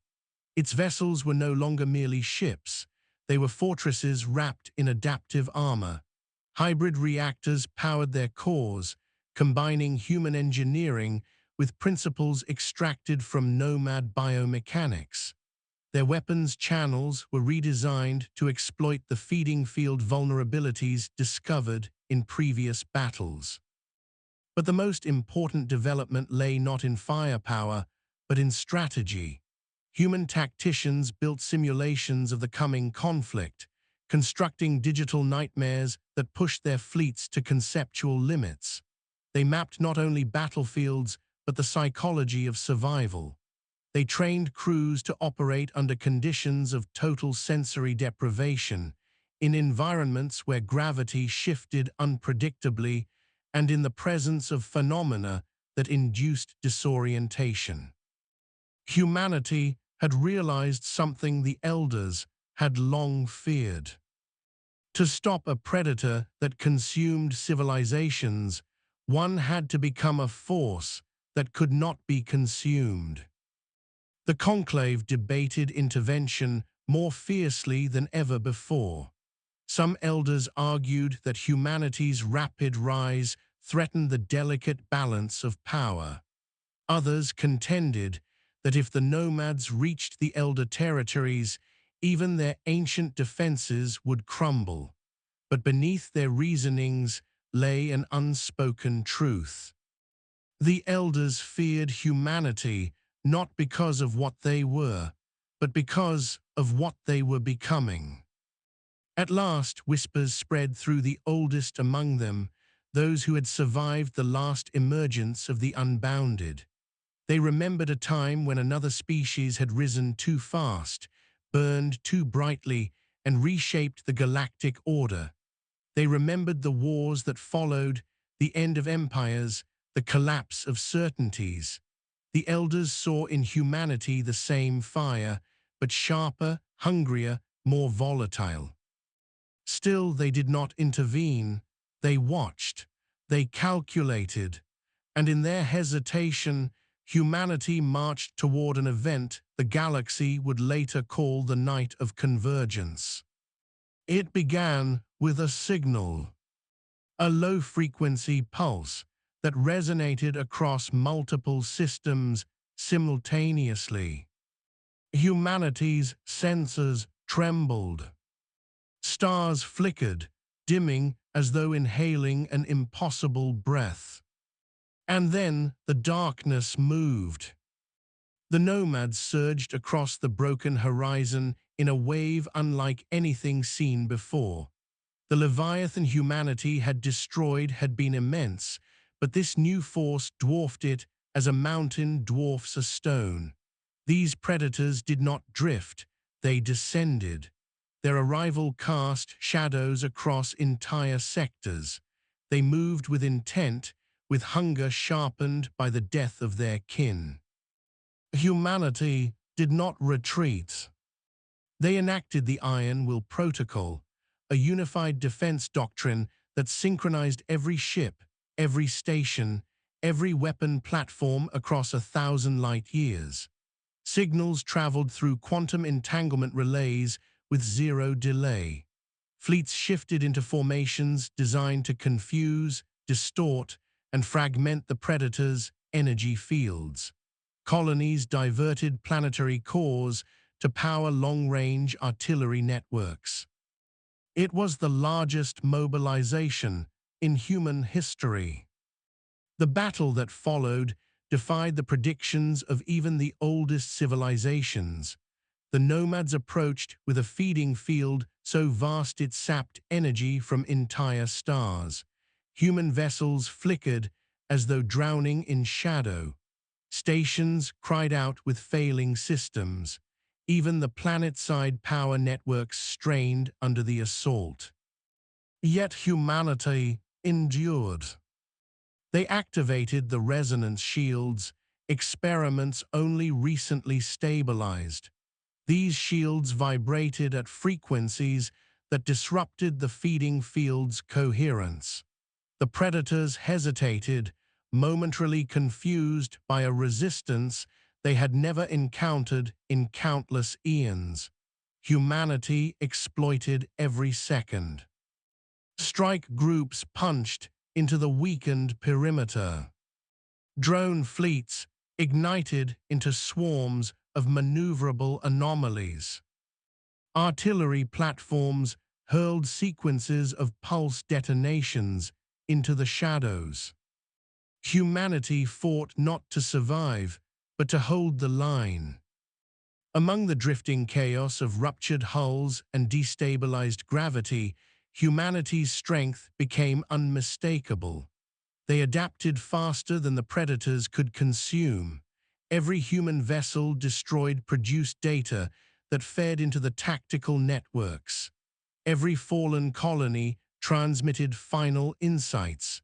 [SPEAKER 1] Its vessels were no longer merely ships. They were fortresses wrapped in adaptive armor. Hybrid reactors powered their cores, combining human engineering with principles extracted from nomad biomechanics. Their weapons channels were redesigned to exploit the feeding field vulnerabilities discovered in previous battles. But the most important development lay not in firepower, but in strategy. Human tacticians built simulations of the coming conflict, constructing digital nightmares that pushed their fleets to conceptual limits. They mapped not only battlefields, but the psychology of survival. They trained crews to operate under conditions of total sensory deprivation, in environments where gravity shifted unpredictably and in the presence of phenomena that induced disorientation. Humanity had realized something the elders had long feared. To stop a predator that consumed civilizations, one had to become a force that could not be consumed. The conclave debated intervention more fiercely than ever before. Some elders argued that humanity's rapid rise threatened the delicate balance of power. Others contended that if the nomads reached the elder territories, even their ancient defenses would crumble. But beneath their reasonings lay an unspoken truth. The elders feared humanity not because of what they were, but because of what they were becoming. At last, whispers spread through the oldest among them, those who had survived the last emergence of the unbounded. They remembered a time when another species had risen too fast, burned too brightly, and reshaped the galactic order. They remembered the wars that followed, the end of empires, the collapse of certainties. The elders saw in humanity the same fire, but sharper, hungrier, more volatile. Still, they did not intervene. They watched. They calculated. And in their hesitation, humanity marched toward an event the galaxy would later call the Night of Convergence. It began with a signal, a low-frequency pulse that resonated across multiple systems simultaneously. Humanity's sensors trembled. Stars flickered, dimming as though inhaling an impossible breath. And then the darkness moved. The nomads surged across the broken horizon in a wave unlike anything seen before. The Leviathan humanity had destroyed had been immense, but this new force dwarfed it as a mountain dwarfs a stone. These predators did not drift, they descended. Their arrival cast shadows across entire sectors. They moved with intent, with hunger sharpened by the death of their kin. Humanity did not retreat. They enacted the Iron Will Protocol, a unified defense doctrine that synchronized every ship, every station, every weapon platform across 1,000 light years. Signals traveled through quantum entanglement relays with zero delay. Fleets shifted into formations designed to confuse, distort, and fragment the predator's energy fields. Colonies diverted planetary cores to power long-range artillery networks. It was the largest mobilization in human history. The battle that followed defied the predictions of even the oldest civilizations. The nomads approached with a feeding field so vast it sapped energy from entire stars. Human vessels flickered as though drowning in shadow. Stations cried out with failing systems. Even the planet-side power networks strained under the assault. Yet humanity endured. They activated the resonance shields, experiments only recently stabilized. These shields vibrated at frequencies that disrupted the feeding field's coherence. The predators hesitated, momentarily confused by a resistance they had never encountered in countless eons. Humanity exploited every second. Strike groups punched into the weakened perimeter. Drone fleets ignited into swarms of maneuverable anomalies. Artillery platforms hurled sequences of pulse detonations into the shadows. Humanity fought not to survive, but to hold the line. Among the drifting chaos of ruptured hulls and destabilized gravity, humanity's strength became unmistakable. They adapted faster than the predators could consume. Every human vessel destroyed produced data that fed into the tactical networks. Every fallen colony transmitted final insights.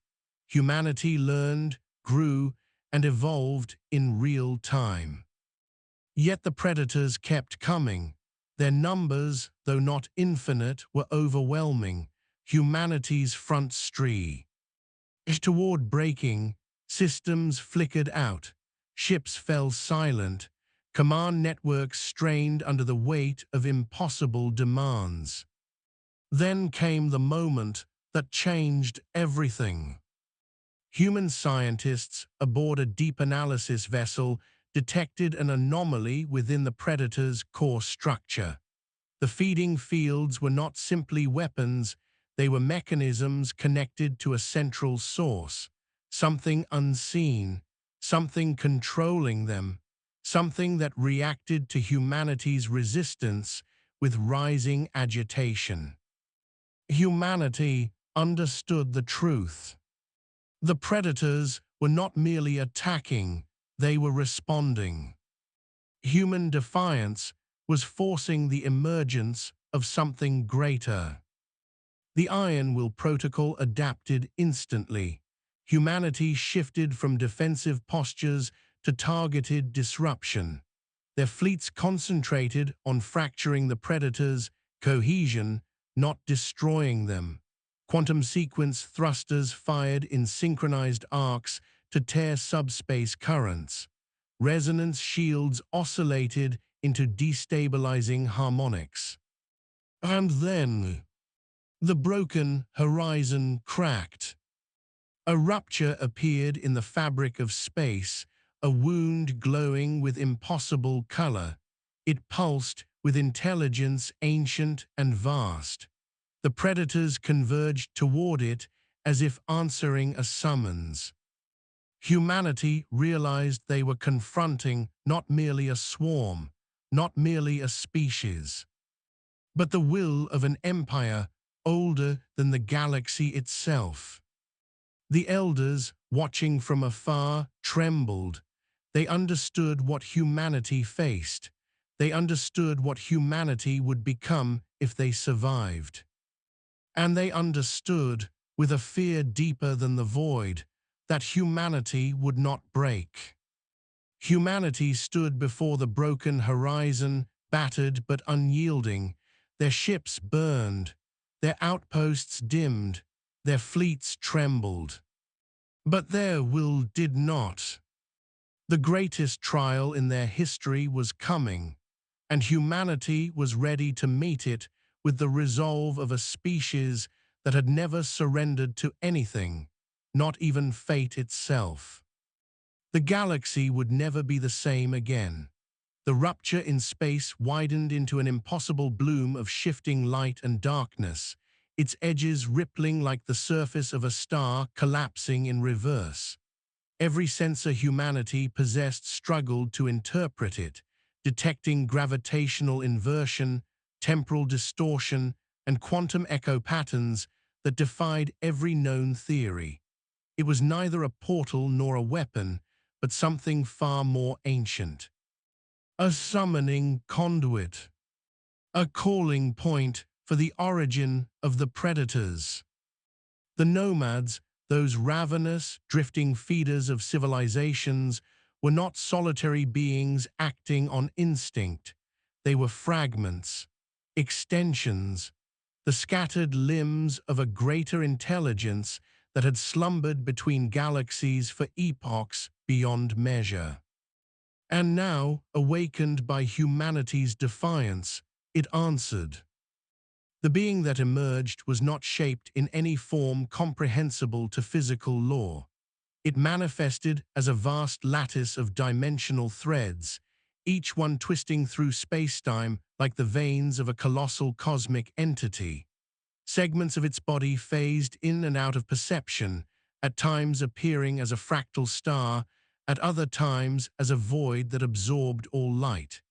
[SPEAKER 1] Humanity learned, grew, and evolved in real time. Yet the predators kept coming. Their numbers, though not infinite, were overwhelming. Humanity's front street. Toward breaking, systems flickered out. Ships fell silent. Command networks strained under the weight of impossible demands. Then came the moment that changed everything. Human scientists aboard a deep analysis vessel detected an anomaly within the predator's core structure. The feeding fields were not simply weapons, they were mechanisms connected to a central source, something unseen, something controlling them, something that reacted to humanity's resistance with rising agitation. Humanity understood the truth. The predators were not merely attacking, they were responding. Human defiance was forcing the emergence of something greater. The Iron Will Protocol adapted instantly. Humanity shifted from defensive postures to targeted disruption. Their fleets concentrated on fracturing the predators' cohesion, not destroying them. Quantum sequence thrusters fired in synchronized arcs to tear subspace currents. Resonance shields oscillated into destabilizing harmonics. And then, the broken horizon cracked. A rupture appeared in the fabric of space, a wound glowing with impossible color. It pulsed with intelligence ancient and vast. The predators converged toward it as if answering a summons. Humanity realized they were confronting not merely a swarm, not merely a species, but the will of an empire older than the galaxy itself. The elders, watching from afar, trembled. They understood what humanity faced. They understood what humanity would become if they survived. And they understood, with a fear deeper than the void, that humanity would not break. Humanity stood before the broken horizon, battered but unyielding. Their ships burned, their outposts dimmed, their fleets trembled. But their will did not. The greatest trial in their history was coming, and humanity was ready to meet it with the resolve of a species that had never surrendered to anything, not even fate itself. The galaxy would never be the same again. The rupture in space widened into an impossible bloom of shifting light and darkness, its edges rippling like the surface of a star collapsing in reverse. Every sensor humanity possessed struggled to interpret it, detecting gravitational inversion, temporal distortion, and quantum echo patterns that defied every known theory. It was neither a portal nor a weapon, but something far more ancient. A summoning conduit. A calling point for the origin of the predators. The nomads, those ravenous, drifting feeders of civilizations, were not solitary beings acting on instinct. They were fragments, extensions, the scattered limbs of a greater intelligence that had slumbered between galaxies for epochs beyond measure. And now, awakened by humanity's defiance, it answered. The being that emerged was not shaped in any form comprehensible to physical law. It manifested as a vast lattice of dimensional threads, each one twisting through space-time like the veins of a colossal cosmic entity. Segments of its body phased in and out of perception, at times appearing as a fractal star, at other times as a void that absorbed all light.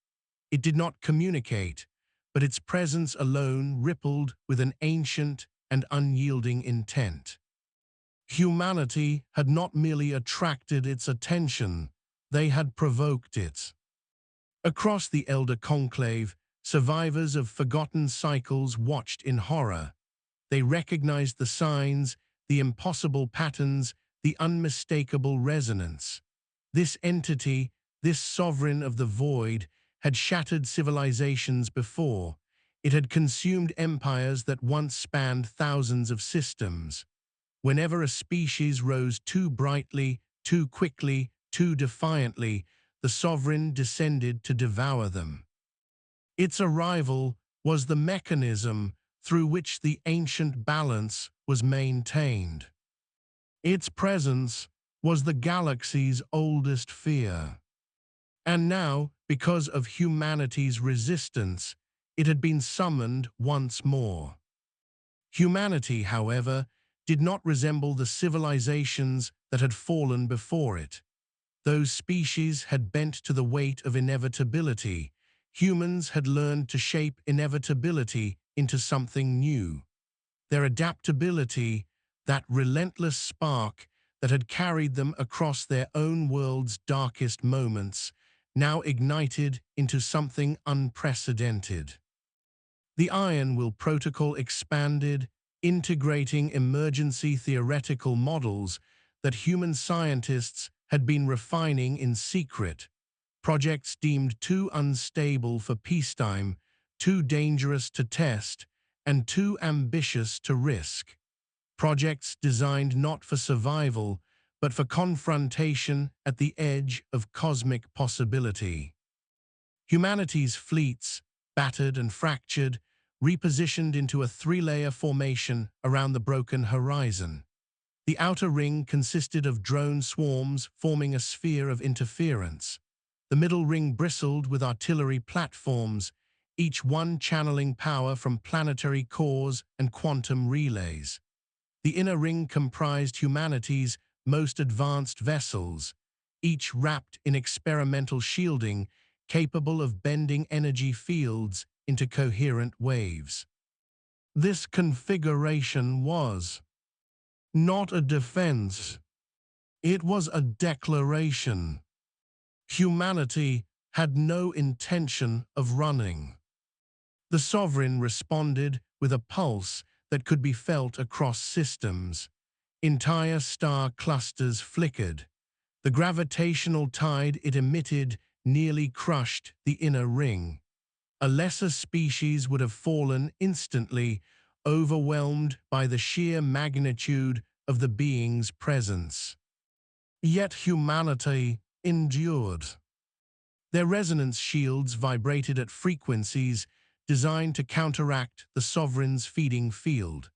[SPEAKER 1] It did not communicate, but its presence alone rippled with an ancient and unyielding intent. Humanity had not merely attracted its attention, they had provoked it. Across the Elder Conclave, survivors of forgotten cycles watched in horror. They recognized the signs, the impossible patterns, the unmistakable resonance. This entity, this sovereign of the void, had shattered civilizations before. It had consumed empires that once spanned thousands of systems. Whenever a species rose too brightly, too quickly, too defiantly, the sovereign descended to devour them. Its arrival was the mechanism through which the ancient balance was maintained. Its presence was the galaxy's oldest fear. And now, because of humanity's resistance, it had been summoned once more. Humanity, however, did not resemble the civilizations that had fallen before it. Those species had bent to the weight of inevitability. Humans had learned to shape inevitability into something new. Their adaptability, that relentless spark that had carried them across their own world's darkest moments, now ignited into something unprecedented. The Iron Will Protocol expanded, integrating emergency theoretical models that human scientists had been refining in secret. Projects deemed too unstable for peacetime, too dangerous to test, and too ambitious to risk. Projects designed not for survival, but for confrontation at the edge of cosmic possibility. Humanity's fleets, battered and fractured, repositioned into a three-layer formation around the broken horizon. The outer ring consisted of drone swarms forming a sphere of interference. The middle ring bristled with artillery platforms, each one channeling power from planetary cores and quantum relays. The inner ring comprised humanity's most advanced vessels, each wrapped in experimental shielding capable of bending energy fields into coherent waves. This configuration was not a defense, it was a declaration. Humanity had no intention of running. The sovereign responded with a pulse that could be felt across systems. Entire star clusters flickered. The gravitational tide it emitted nearly crushed the inner ring. A lesser species would have fallen instantly, overwhelmed by the sheer magnitude of the being's presence. Yet humanity endured. Their resonance shields vibrated at frequencies designed to counteract the sovereign's feeding field.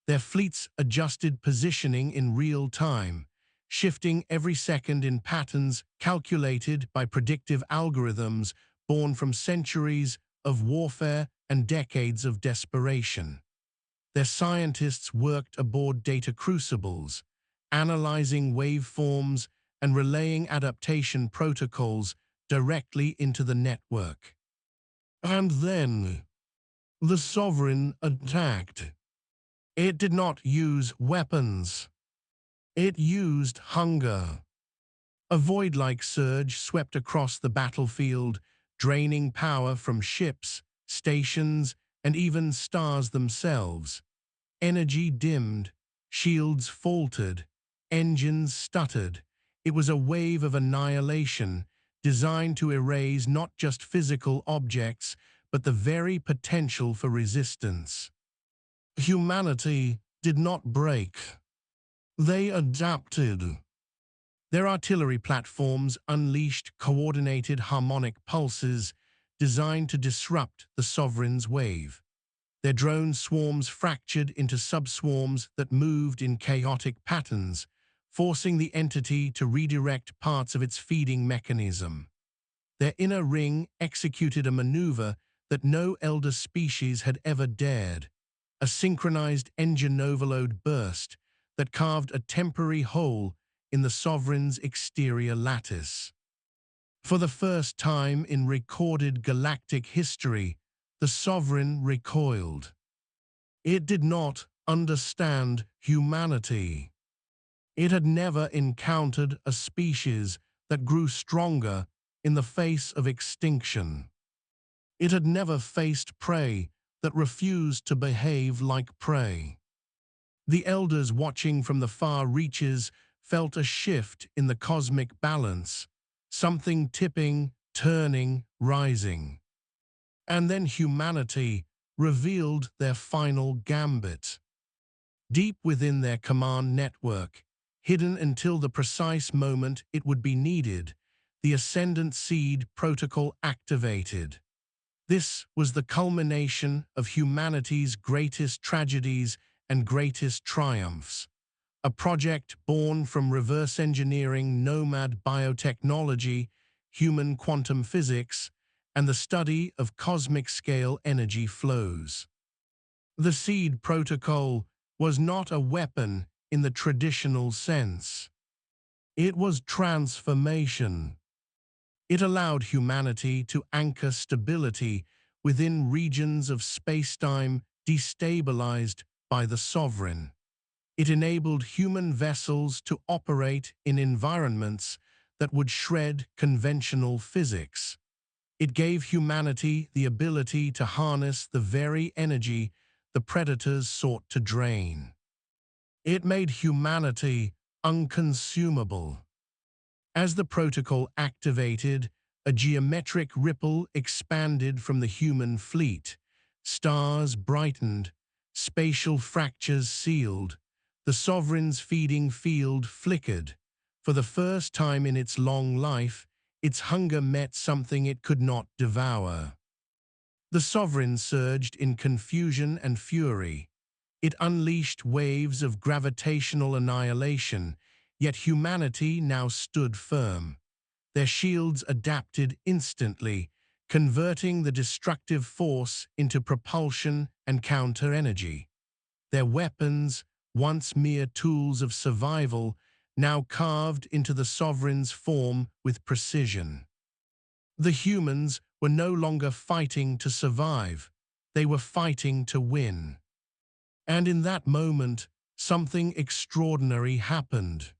[SPEAKER 1] Their fleets adjusted positioning in real time, shifting every second in patterns calculated by predictive algorithms born from centuries of warfare and decades of desperation. Their scientists worked aboard data crucibles, analyzing waveforms and relaying adaptation protocols directly into the network. And then, the sovereign attacked. It did not use weapons. It used hunger. A void-like surge swept across the battlefield, draining power from ships, stations, and even stars themselves. Energy dimmed, shields faltered, engines stuttered. It was a wave of annihilation, designed to erase not just physical objects, but the very potential for resistance. Humanity did not break. They adapted. Their artillery platforms unleashed coordinated harmonic pulses designed to disrupt the sovereign's wave. Their drone swarms fractured into subswarms that moved in chaotic patterns, forcing the entity to redirect parts of its feeding mechanism. Their inner ring executed a maneuver that no elder species had ever dared, a synchronized engine overload burst that carved a temporary hole in the sovereign's exterior lattice. For the first time in recorded galactic history, the sovereign recoiled. It did not understand humanity. It had never encountered a species that grew stronger in the face of extinction. It had never faced prey that refused to behave like prey. The elders watching from the far reaches felt a shift in the cosmic balance, something tipping, turning, rising. And then humanity revealed their final gambit. Deep within their command network, hidden until the precise moment it would be needed, the Ascendant Seed Protocol activated. This was the culmination of humanity's greatest tragedies and greatest triumphs. A project born from reverse engineering nomad biotechnology, human quantum physics, and the study of cosmic-scale energy flows. The Seed Protocol was not a weapon in the traditional sense. It was transformation. It allowed humanity to anchor stability within regions of spacetime destabilized by the sovereign. It enabled human vessels to operate in environments that would shred conventional physics. It gave humanity the ability to harness the very energy the predators sought to drain. It made humanity unconsumable. As the protocol activated, a geometric ripple expanded from the human fleet. Stars brightened, spatial fractures sealed. The sovereign's feeding field flickered. For the first time in its long life, its hunger met something it could not devour. The sovereign surged in confusion and fury. It unleashed waves of gravitational annihilation, yet humanity now stood firm. Their shields adapted instantly, converting the destructive force into propulsion and counter-energy. Their weapons, once mere tools of survival, now carved into the sovereign's form with precision. The humans were no longer fighting to survive. They were fighting to win. And in that moment, something extraordinary happened.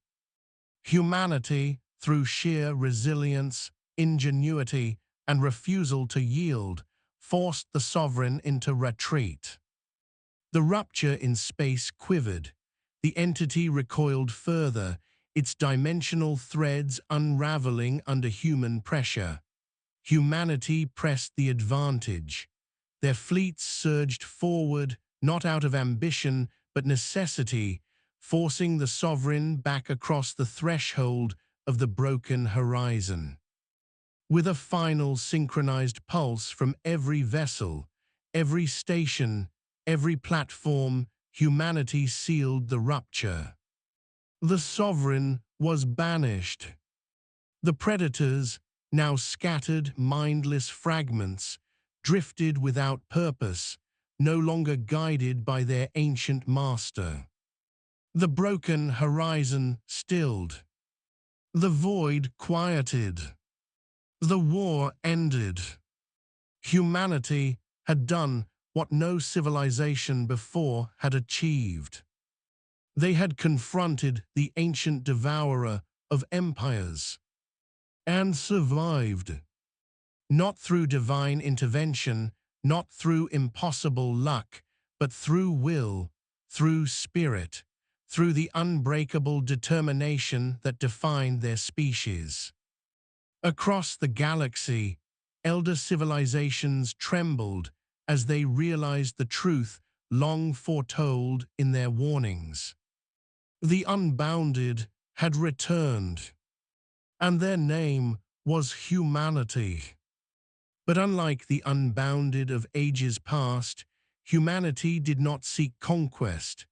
[SPEAKER 1] Humanity, through sheer resilience, ingenuity, and refusal to yield, forced the sovereign into retreat. The rupture in space quivered. The entity recoiled further, its dimensional threads unraveling under human pressure. Humanity pressed the advantage. Their fleets surged forward, not out of ambition, but necessity, forcing the sovereign back across the threshold of the broken horizon. With a final synchronized pulse from every vessel, every station, every platform, humanity sealed the rupture. The sovereign was banished. The predators, now scattered mindless fragments, drifted without purpose, no longer guided by their ancient master. The broken horizon stilled. The void quieted. The war ended. Humanity had done what no civilization before had achieved. They had confronted the ancient devourer of empires and survived. Not through divine intervention, not through impossible luck, but through will, through spirit, through the unbreakable determination that defined their species. Across the galaxy, elder civilizations trembled as they realized the truth long foretold in their warnings. The unbounded had returned, and their name was humanity. But unlike the unbounded of ages past, Humanity did not seek conquest.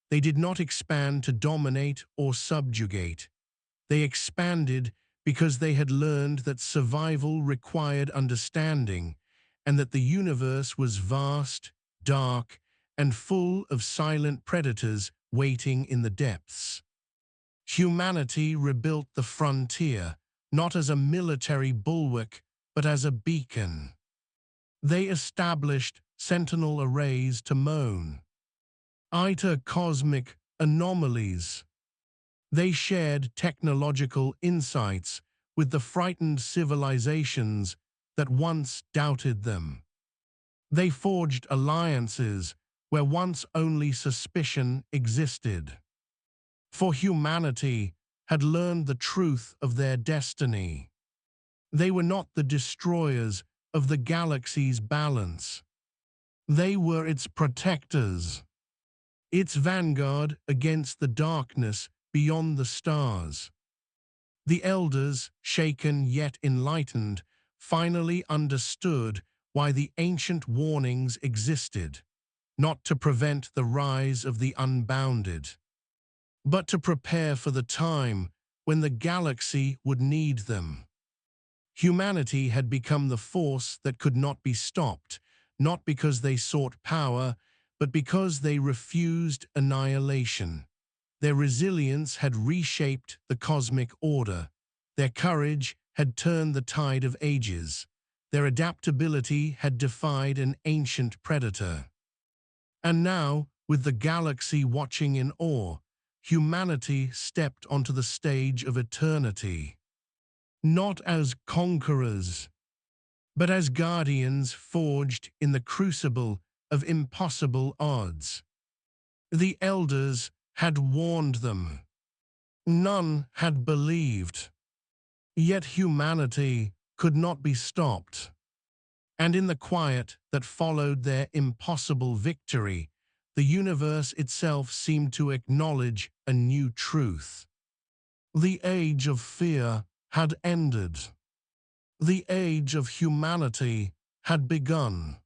[SPEAKER 1] They did not expand to dominate or subjugate. They expanded because they had learned that survival required understanding and that the universe was vast, dark, and full of silent predators waiting in the depths. Humanity rebuilt the frontier, not as a military bulwark, but as a beacon. They established sentinel arrays to moan, iter cosmic anomalies. They shared technological insights with the frightened civilizations that once doubted them. They forged alliances where once only suspicion existed. For humanity had learned the truth of their destiny. They were not the destroyers of the galaxy's balance. They were its protectors, its vanguard against the darkness beyond the stars. The elders, shaken yet enlightened, finally understood why the ancient warnings existed, not to prevent the rise of the unbounded, but to prepare for the time when the galaxy would need them. Humanity had become the force that could not be stopped, not because they sought power, but because they refused annihilation. Their resilience had reshaped the cosmic order. Their courage had turned the tide of ages. Their adaptability had defied an ancient predator. And now, with the galaxy watching in awe, humanity stepped onto the stage of eternity. Not as conquerors, but as guardians forged in the crucible of impossible odds. The elders had warned them. None had believed. Yet humanity could not be stopped. And in the quiet that followed their impossible victory, the universe itself seemed to acknowledge a new truth. The age of fear had ended. The age of humanity had begun.